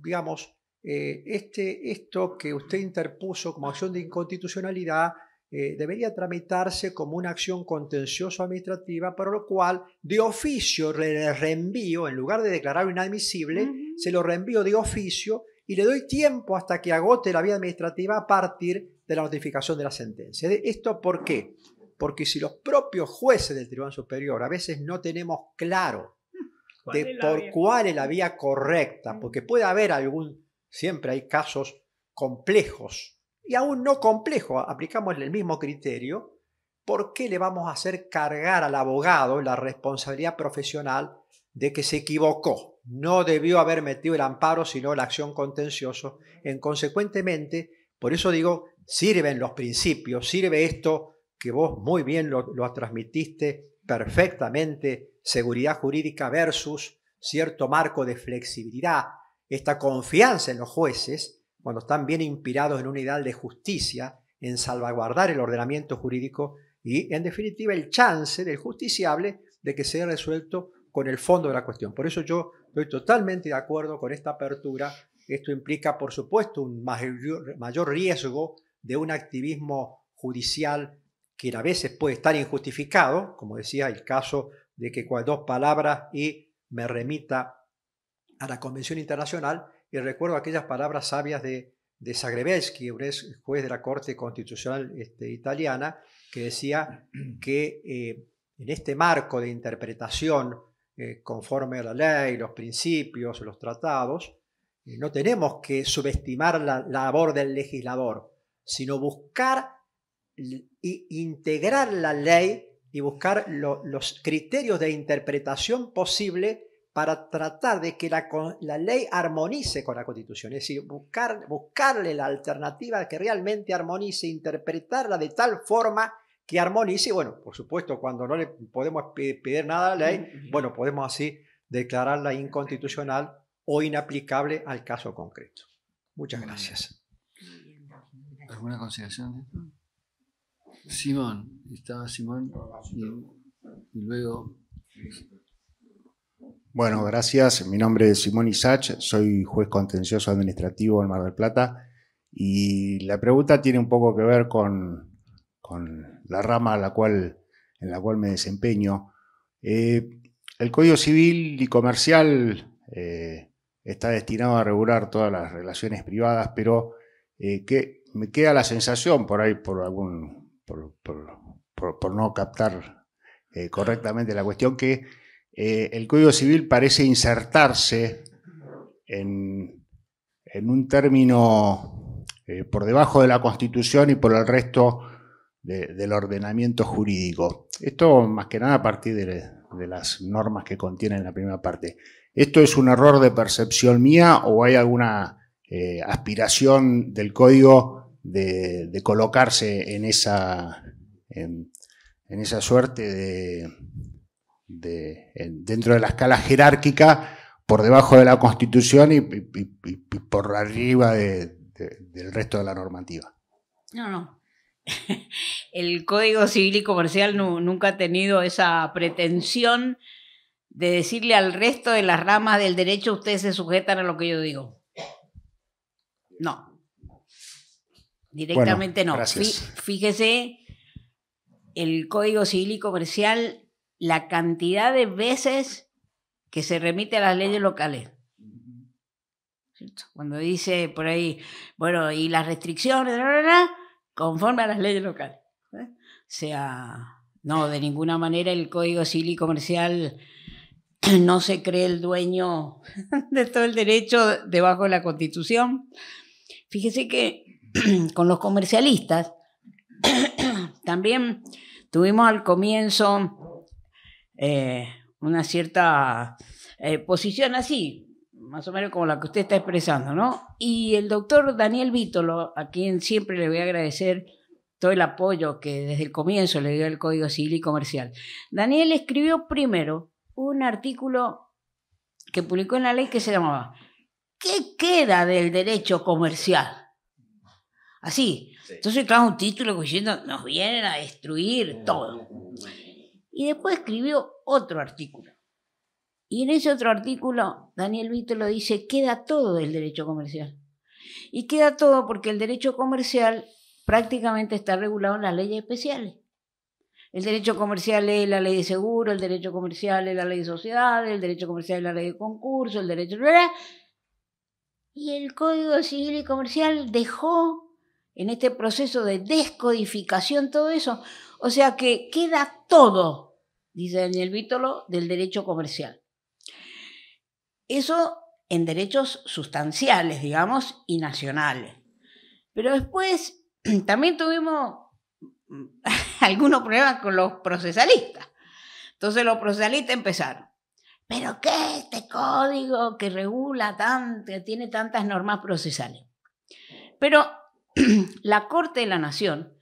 digamos, esto que usted interpuso como acción de inconstitucionalidad debería tramitarse como una acción contencioso administrativa, por lo cual de oficio le reenvío, en lugar de declarar inadmisible, se lo reenvío de oficio y le doy tiempo hasta que agote la vía administrativa a partir de la notificación de la sentencia. ¿Esto por qué? Porque si los propios jueces del Tribunal Superior a veces no tenemos claro cuál es la vía correcta, porque puede haber siempre hay casos complejos, y aún no complejos, aplicamos el mismo criterio, ¿por qué le vamos a hacer cargar al abogado la responsabilidad profesional de que se equivocó? No debió haber metido el amparo, sino la acción contenciosa. Consecuentemente, por eso digo, sirven los principios, sirve esto que vos muy bien lo transmitiste perfectamente, seguridad jurídica versus cierto marco de flexibilidad, esta confianza en los jueces, cuando están bien inspirados en un ideal de justicia, en salvaguardar el ordenamiento jurídico y, en definitiva, el chance del justiciable de que sea resuelto con el fondo de la cuestión. Por eso yo estoy totalmente de acuerdo con esta apertura. Esto implica, por supuesto, un mayor riesgo de un activismo judicial que a veces puede estar injustificado, como decía el caso de que con 2 palabras y me remita a la Convención Internacional, y recuerdo aquellas palabras sabias de Zagrebelsky, un juez de la Corte Constitucional italiana, que decía que en este marco de interpretación conforme a la ley, los principios, los tratados, no tenemos que subestimar la labor del legislador, sino buscar integrar la ley y buscar los criterios de interpretación posible para tratar de que la ley armonice con la Constitución. Es decir, buscarle la alternativa que realmente armonice, interpretarla de tal forma que armonice. Y bueno, por supuesto, cuando no le podemos pedir nada a la ley, bueno, podemos así declararla inconstitucional o inaplicable al caso concreto. Muchas gracias. ¿Alguna consideración? Simón, estaba Simón y luego... Bueno, gracias. Mi nombre es Simón Isach, soy juez contencioso administrativo en Mar del Plata y la pregunta tiene un poco que ver con la rama en la cual me desempeño. El Código Civil y Comercial está destinado a regular todas las relaciones privadas, pero que me queda la sensación por ahí, por no captar correctamente la cuestión, que el Código Civil parece insertarse en un término por debajo de la Constitución y por el resto del ordenamiento jurídico. Esto más que nada a partir de las normas que contiene la primera parte. ¿Esto es un error de percepción mía o hay alguna aspiración del Código de colocarse en esa suerte dentro de la escala jerárquica por debajo de la Constitución y por arriba del resto de la normativa? No. El Código Civil y Comercial nunca ha tenido esa pretensión de decirle al resto de las ramas del derecho ustedes se sujetan a lo que yo digo. No. Directamente bueno, no. Fíjese, el Código Civil y Comercial, la cantidad de veces que se remite a las leyes locales. ¿Cierto? Cuando dice por ahí, bueno, y las restricciones, conforme a las leyes locales. O sea, no, de ninguna manera el Código Civil y Comercial no se cree el dueño de todo el derecho debajo de la Constitución. Fíjese que con los comercialistas también tuvimos al comienzo una cierta posición así, más o menos como la que usted está expresando, ¿no? Y el doctor Daniel Vítolo, a quien siempre le voy a agradecer todo el apoyo que desde el comienzo le dio el Código Civil y Comercial. Daniel escribió primero un artículo que publicó en la ley que se llamaba ¿Qué queda del derecho comercial? Así. Sí. Entonces, claro, un título diciendo nos vienen a destruir todo. Y después escribió otro artículo. Y en ese otro artículo, Daniel Vítolo dice, queda todo del derecho comercial. Y queda todo porque el derecho comercial prácticamente está regulado en las leyes especiales. El derecho comercial es la ley de seguro, el derecho comercial es la ley de sociedades, el derecho comercial es la ley de concurso, el derecho... Y el Código Civil y Comercial dejó en este proceso de descodificación todo eso. O sea que queda todo, dice Daniel Vítolo, del derecho comercial. Eso en derechos sustanciales, digamos, y nacionales. Pero después también tuvimos algunos problemas con los procesalistas. Entonces los procesalistas empezaron. ¿Pero qué es este código que regula tanto, que tiene tantas normas procesales? Pero la Corte de la Nación,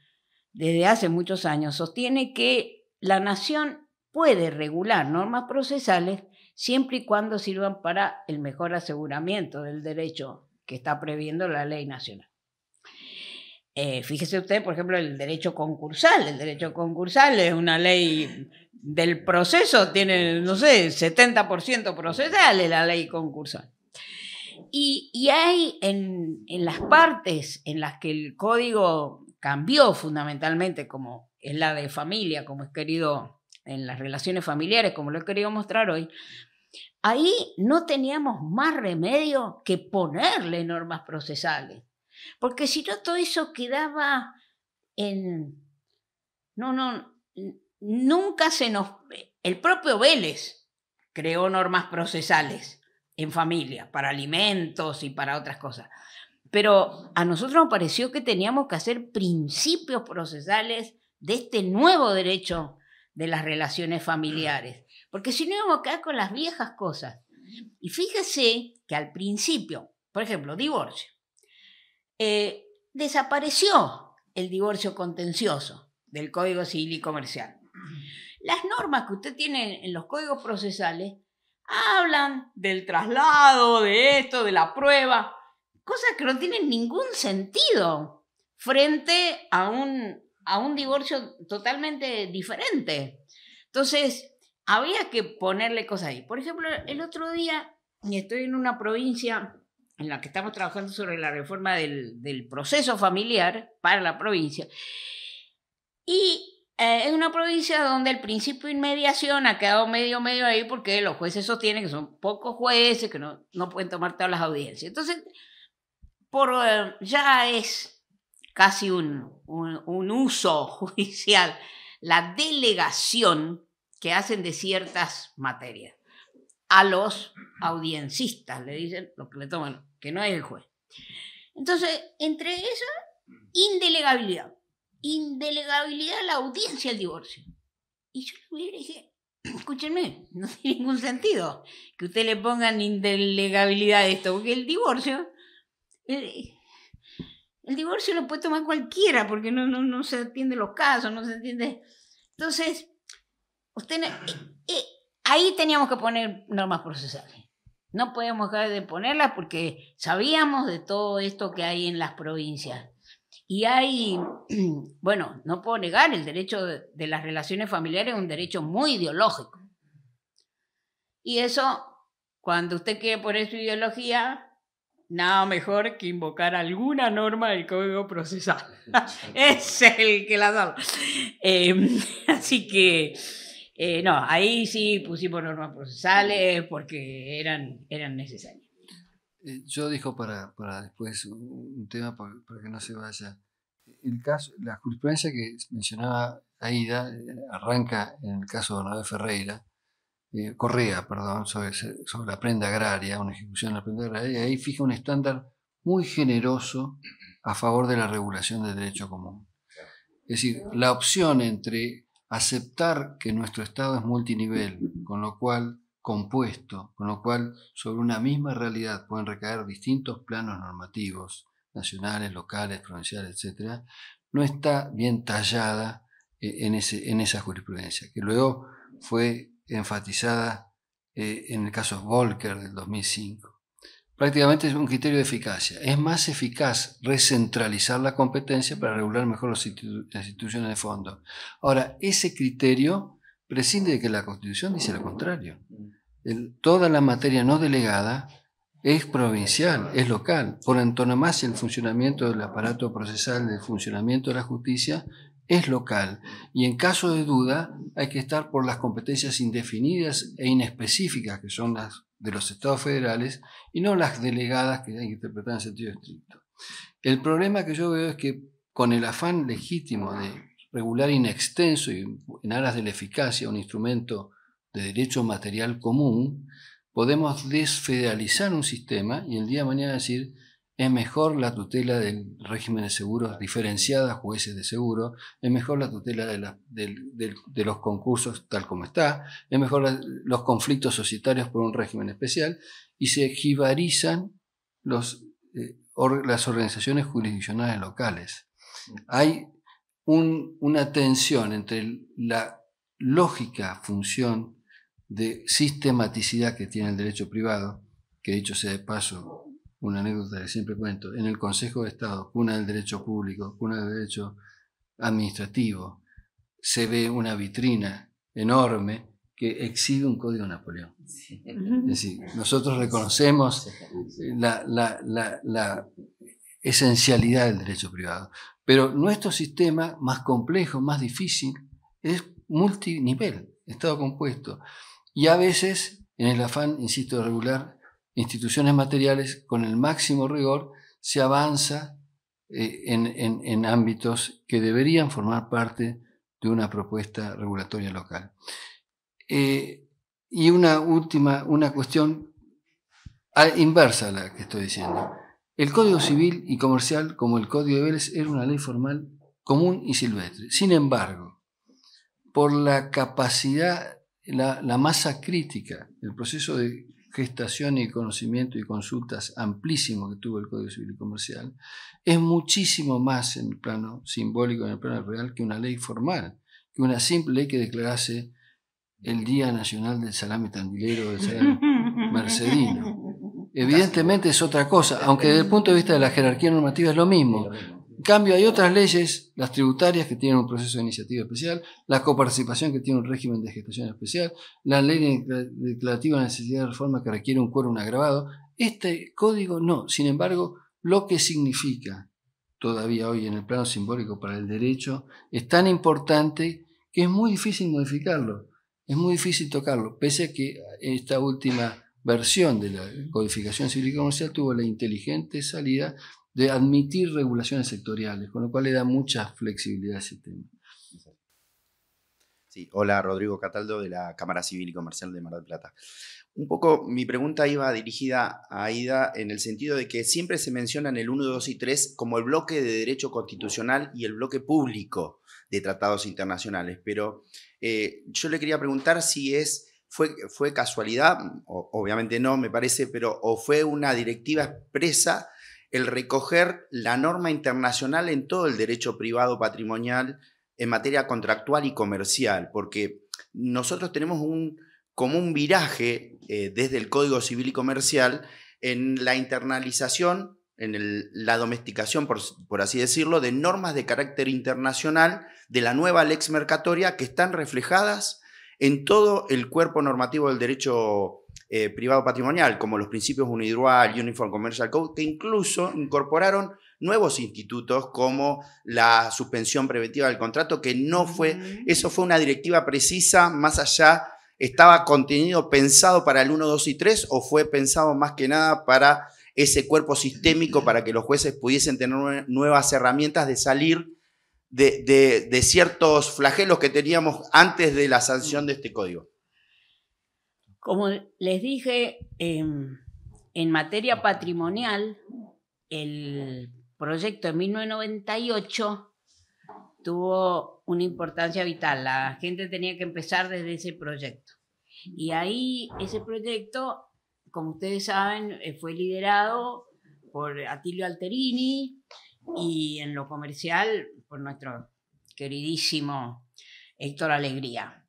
desde hace muchos años, sostiene que la Nación puede regular normas procesales siempre y cuando sirvan para el mejor aseguramiento del derecho que está previendo la ley nacional. Fíjese usted, por ejemplo, el derecho concursal. El derecho concursal es una ley del proceso, tiene, no sé, 70% procesal la ley concursal. Y hay en las partes en las que el código cambió fundamentalmente, como es la de familia, como es querido en las relaciones familiares, como lo he querido mostrar hoy, ahí no teníamos más remedio que ponerle normas procesales. Porque si no, todo eso quedaba en... Nunca se nos... El propio Vélez creó normas procesales en familia, para alimentos y para otras cosas. Pero a nosotros nos pareció que teníamos que hacer principios procesales de este nuevo derecho de las relaciones familiares. Porque si no íbamos a quedar con las viejas cosas. Y fíjese que al principio, por ejemplo, divorcio. Desapareció el divorcio contencioso del Código Civil y Comercial. Las normas que usted tiene en los códigos procesales hablan del traslado, de esto, de la prueba, cosas que no tienen ningún sentido frente a un divorcio totalmente diferente. Entonces, había que ponerle cosas ahí. Por ejemplo, el otro día estoy en una provincia en la que estamos trabajando sobre la reforma del proceso familiar para la provincia. Y es una provincia donde el principio de inmediación ha quedado medio ahí porque los jueces sostienen que son pocos jueces, que no pueden tomar todas las audiencias. Entonces, ya es casi un uso judicial la delegación que hacen de ciertas materias a los audienciistas, le dicen lo que le toman, que no es el juez. Entonces, entre esas, indelegabilidad a la audiencia del divorcio. Y yo le dije, escúchenme, no tiene ningún sentido que usted le pongan indelegabilidad a esto, porque el divorcio lo puede tomar cualquiera, porque no se atiende los casos, no se atiende. Entonces, ahí teníamos que poner normas procesales. No podíamos dejar de ponerlas porque sabíamos de todo esto que hay en las provincias. Y hay, bueno, no puedo negar, el derecho de las relaciones familiares es un derecho muy ideológico. Y eso, cuando usted quiere poner su ideología, nada mejor que invocar alguna norma del Código Procesal. Es el que la da. Así que, no, ahí sí pusimos normas procesales porque eran necesarias. Yo dejo para después un tema para que no se vaya. El caso, la jurisprudencia que mencionaba Aida arranca en el caso de Bernabé Correa, sobre la prenda agraria, una ejecución de la prenda agraria, y ahí fija un estándar muy generoso a favor de la regulación del derecho común. Es decir, la opción entre aceptar que nuestro Estado es multinivel, compuesto, con lo cual sobre una misma realidad pueden recaer distintos planos normativos, nacionales, locales, provinciales, etc., no está bien tallada en esa jurisprudencia, que luego fue enfatizada en el caso Volcker del 2005. Prácticamente es un criterio de eficacia. Es más eficaz recentralizar la competencia para regular mejor las instituciones de fondo. Ahora, ese criterio prescinde de que la Constitución dice lo contrario. Toda la materia no delegada es provincial, es local. Por antonomasia, el funcionamiento del aparato procesal, el funcionamiento de la justicia, es local. Y en caso de duda, hay que estar por las competencias indefinidas e inespecíficas, que son las de los estados federales, y no las delegadas que hay que interpretar en sentido estricto. El problema que yo veo es que con el afán legítimo de regular in extenso y en aras de la eficacia un instrumento de derecho material común, podemos desfederalizar un sistema y el día de mañana decir es mejor la tutela del régimen de seguros diferenciada a jueces de seguro, es mejor la tutela de los concursos tal como está, es mejor los conflictos societarios por un régimen especial, y se jibarizan las organizaciones jurisdiccionales locales. Hay una tensión entre la lógica función de sistematicidad que tiene el derecho privado, que dicho sea de paso, una anécdota que siempre cuento, en el Consejo de Estado, cuna del derecho público, cuna del derecho administrativo, se ve una vitrina enorme que exhibe un código Napoleón. Es decir, nosotros reconocemos la esencialidad del derecho privado, pero nuestro sistema más complejo, más difícil, es multinivel, estado compuesto, y a veces, en el afán, insisto, de regular instituciones materiales con el máximo rigor, se avanza en ámbitos que deberían formar parte de una propuesta regulatoria local. Y una cuestión inversa a la que estoy diciendo. El Código Civil y Comercial, como el Código de Vélez, era una ley formal común y silvestre. Sin embargo, por la capacidad, la masa crítica, el proceso de gestación y conocimiento y consultas amplísimo que tuvo el Código Civil y Comercial, es muchísimo más en el plano simbólico, en el plano real, que una ley formal, que una simple ley que declarase el Día Nacional del Salame Tandilero, del Salame Mercedino. Evidentemente es otra cosa, aunque desde el punto de vista de la jerarquía normativa es lo mismo. En cambio, hay otras leyes, las tributarias, que tienen un proceso de iniciativa especial, la coparticipación, que tiene un régimen de gestación especial, la ley declarativa de necesidad de reforma, que requiere un quórum agravado. Este código no. Sin embargo, lo que significa todavía hoy en el plano simbólico para el derecho es tan importante que es muy difícil modificarlo, es muy difícil tocarlo, pese a que esta última versión de la codificación civil y comercial tuvo la inteligente salida de admitir regulaciones sectoriales, con lo cual le da mucha flexibilidad al sistema. Sí, hola, Rodrigo Cataldo, de la Cámara Civil y Comercial de Mar del Plata. Un poco mi pregunta iba dirigida a Aida en el sentido de que siempre se mencionan el 1, 2 y 3 como el bloque de derecho constitucional y el bloque público de tratados internacionales, pero yo le quería preguntar si fue casualidad, obviamente no, me parece, pero o fue una directiva expresa el recoger la norma internacional en todo el derecho privado patrimonial en materia contractual y comercial, porque nosotros tenemos como un viraje desde el Código Civil y Comercial en la internalización, en la domesticación, por así decirlo, de normas de carácter internacional de la nueva lex mercatoria que están reflejadas en todo el cuerpo normativo del derecho privado patrimonial, como los principios UNIDROIT, Uniform Commercial Code, que incluso incorporaron nuevos institutos como la suspensión preventiva del contrato, que no fue, eso fue una directiva precisa, más allá, ¿estaba contenido pensado para el 1, 2 y 3 o fue pensado más que nada para ese cuerpo sistémico para que los jueces pudiesen tener nuevas herramientas de salir de ciertos flagelos que teníamos antes de la sanción de este código? Como les dije, en materia patrimonial, el proyecto de 1998 tuvo una importancia vital. La gente tenía que empezar desde ese proyecto. Y ahí ese proyecto, como ustedes saben, fue liderado por Atilio Alterini y en lo comercial por nuestro queridísimo Héctor Alegría.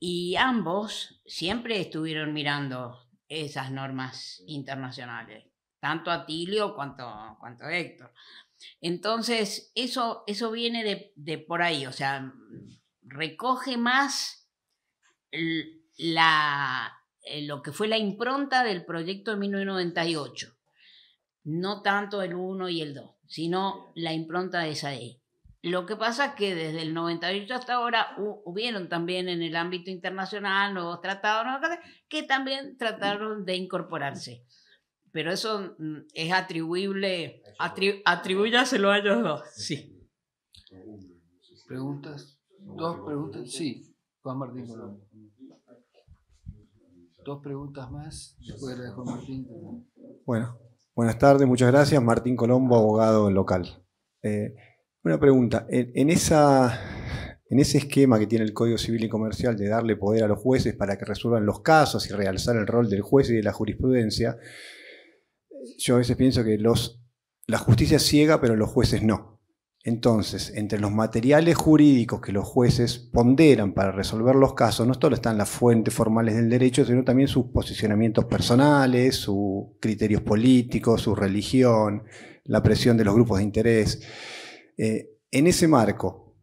Y ambos siempre estuvieron mirando esas normas internacionales, tanto Atilio cuanto Héctor. Entonces, eso viene de por ahí, o sea, recoge más lo que fue la impronta del proyecto de 1998. No tanto el 1 y el 2, sino la impronta de esa ley. Lo que pasa es que desde el 98 hasta ahora hubieron también en el ámbito internacional nuevos tratados que también trataron de incorporarse. Pero eso es atribuible, atribúyaselo a ellos dos. Sí. ¿Preguntas? ¿Dos preguntas? Sí, Juan Martín Colombo. ¿Dos preguntas más? Después de Juan Martín. Bueno, buenas tardes, muchas gracias. Martín Colombo, abogado local. Una pregunta. En ese esquema que tiene el Código Civil y Comercial de darle poder a los jueces para que resuelvan los casos y realzar el rol del juez y de la jurisprudencia, yo a veces pienso que la justicia es ciega, pero los jueces no. Entonces, entre los materiales jurídicos que los jueces ponderan para resolver los casos, no solo están las fuentes formales del derecho, sino también sus posicionamientos personales, sus criterios políticos, su religión, la presión de los grupos de interés. En ese marco,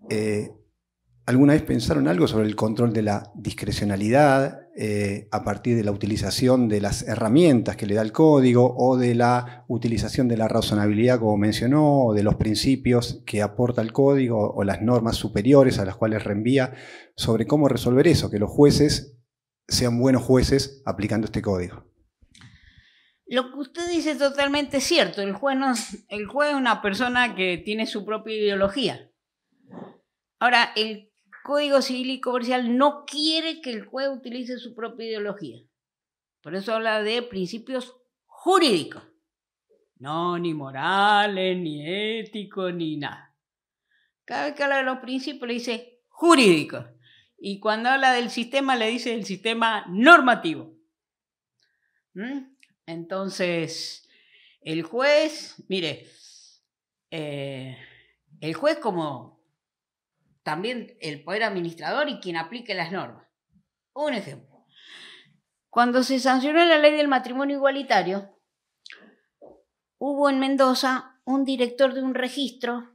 ¿alguna vez pensaron algo sobre el control de la discrecionalidad a partir de la utilización de las herramientas que le da el código o de la utilización de la razonabilidad, como mencionó, o de los principios que aporta el código o las normas superiores a las cuales reenvía, sobre cómo resolver eso, que los jueces sean buenos jueces aplicando este código? Lo que usted dice es totalmente cierto. El juez es una persona que tiene su propia ideología. Ahora, el Código Civil y Comercial no quiere que el juez utilice su propia ideología. Por eso habla de principios jurídicos. No, ni morales, ni éticos, ni nada. Cada vez que habla de los principios le dice jurídicos. Y cuando habla del sistema le dice el sistema normativo. Entonces, el juez, mire, el juez como también el poder administrador y quien aplique las normas. Un ejemplo. Cuando se sancionó la ley del matrimonio igualitario, hubo en Mendoza un director de un registro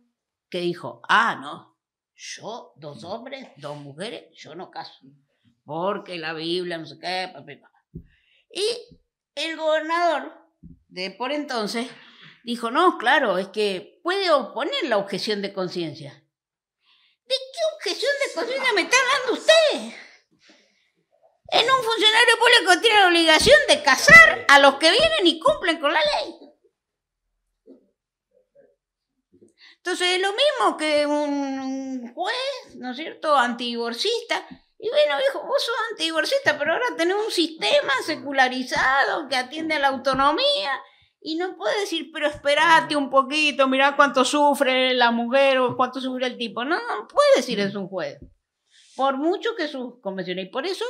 que dijo, no, yo, 2 hombres, 2 mujeres, yo no caso, porque la Biblia, no sé qué, Y el gobernador de por entonces dijo, no, claro, es que puede oponer la objeción de conciencia. ¿De qué objeción de conciencia me está hablando usted? En un funcionario público tiene la obligación de casar a los que vienen y cumplen con la ley. Entonces es lo mismo que un juez, ¿no es cierto?, antidivorcista. Y bueno, dijo, vos sos antidivorcista, pero ahora tenés un sistema secularizado que atiende a la autonomía. Y no puede decir, pero esperate un poquito, mirá cuánto sufre la mujer o cuánto sufre el tipo. No puede decir eso un juez. Por mucho que sus convenciones. Y por eso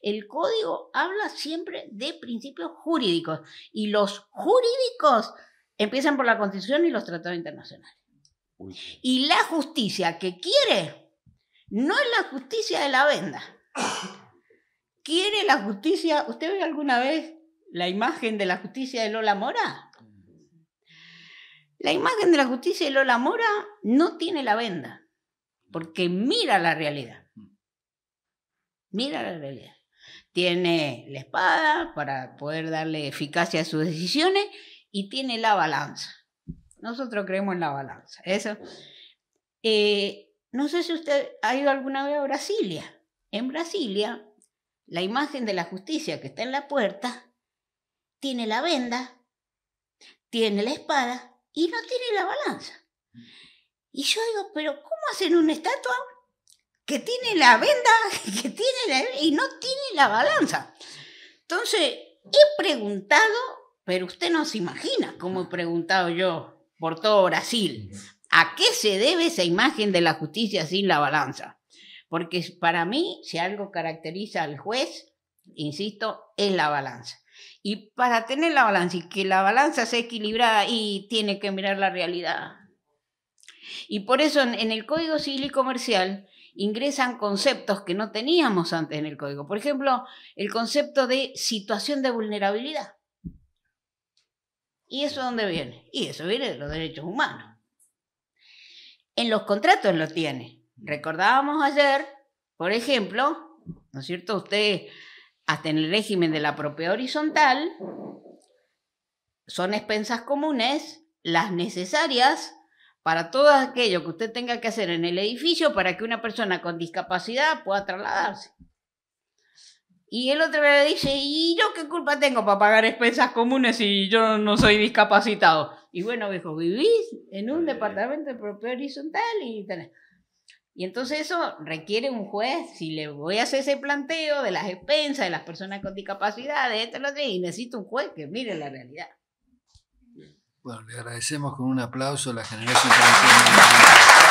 el código habla siempre de principios jurídicos. Y los jurídicos empiezan por la Constitución y los tratados internacionales. Y la justicia que quiere no es la justicia de la venda. Quiere la justicia. ¿Usted ve alguna vez la imagen de la justicia de Lola Mora? La imagen de la justicia de Lola Mora no tiene la venda, porque mira la realidad. Mira la realidad. Tiene la espada para poder darle eficacia a sus decisiones y tiene la balanza. Nosotros creemos en la balanza. Eso. No sé si usted ha ido alguna vez a Brasilia. En Brasilia, la imagen de la justicia que está en la puerta tiene la venda, tiene la espada y no tiene la balanza. Y yo digo, pero ¿cómo hacen una estatua que tiene la venda y no tiene la balanza? Entonces, he preguntado, pero usted no se imagina cómo he preguntado yo por todo Brasil. ¿A qué se debe esa imagen de la justicia sin la balanza? Porque para mí, si algo caracteriza al juez, insisto, es la balanza. Y para tener la balanza y que la balanza sea equilibrada, y tiene que mirar la realidad. Y por eso en el Código Civil y Comercial ingresan conceptos que no teníamos antes en el Código. Por ejemplo, el concepto de situación de vulnerabilidad. ¿Y eso dónde viene? Y eso viene de los derechos humanos. En los contratos lo tiene. Recordábamos ayer, por ejemplo, ¿no es cierto? Usted hasta en el régimen de la propiedad horizontal, son expensas comunes las necesarias para todo aquello que usted tenga que hacer en el edificio para que una persona con discapacidad pueda trasladarse. Y el otro le dice, ¿y yo qué culpa tengo para pagar expensas comunes si yo no soy discapacitado? Y bueno, viejo, vivís en un departamento de propiedad horizontal y tenés. Y entonces eso requiere un juez, si le voy a hacer ese planteo de las expensas de las personas con discapacidad, de esto, lo otro, y necesito un juez que mire la realidad. Bueno, le agradecemos con un aplauso a la generación internacional.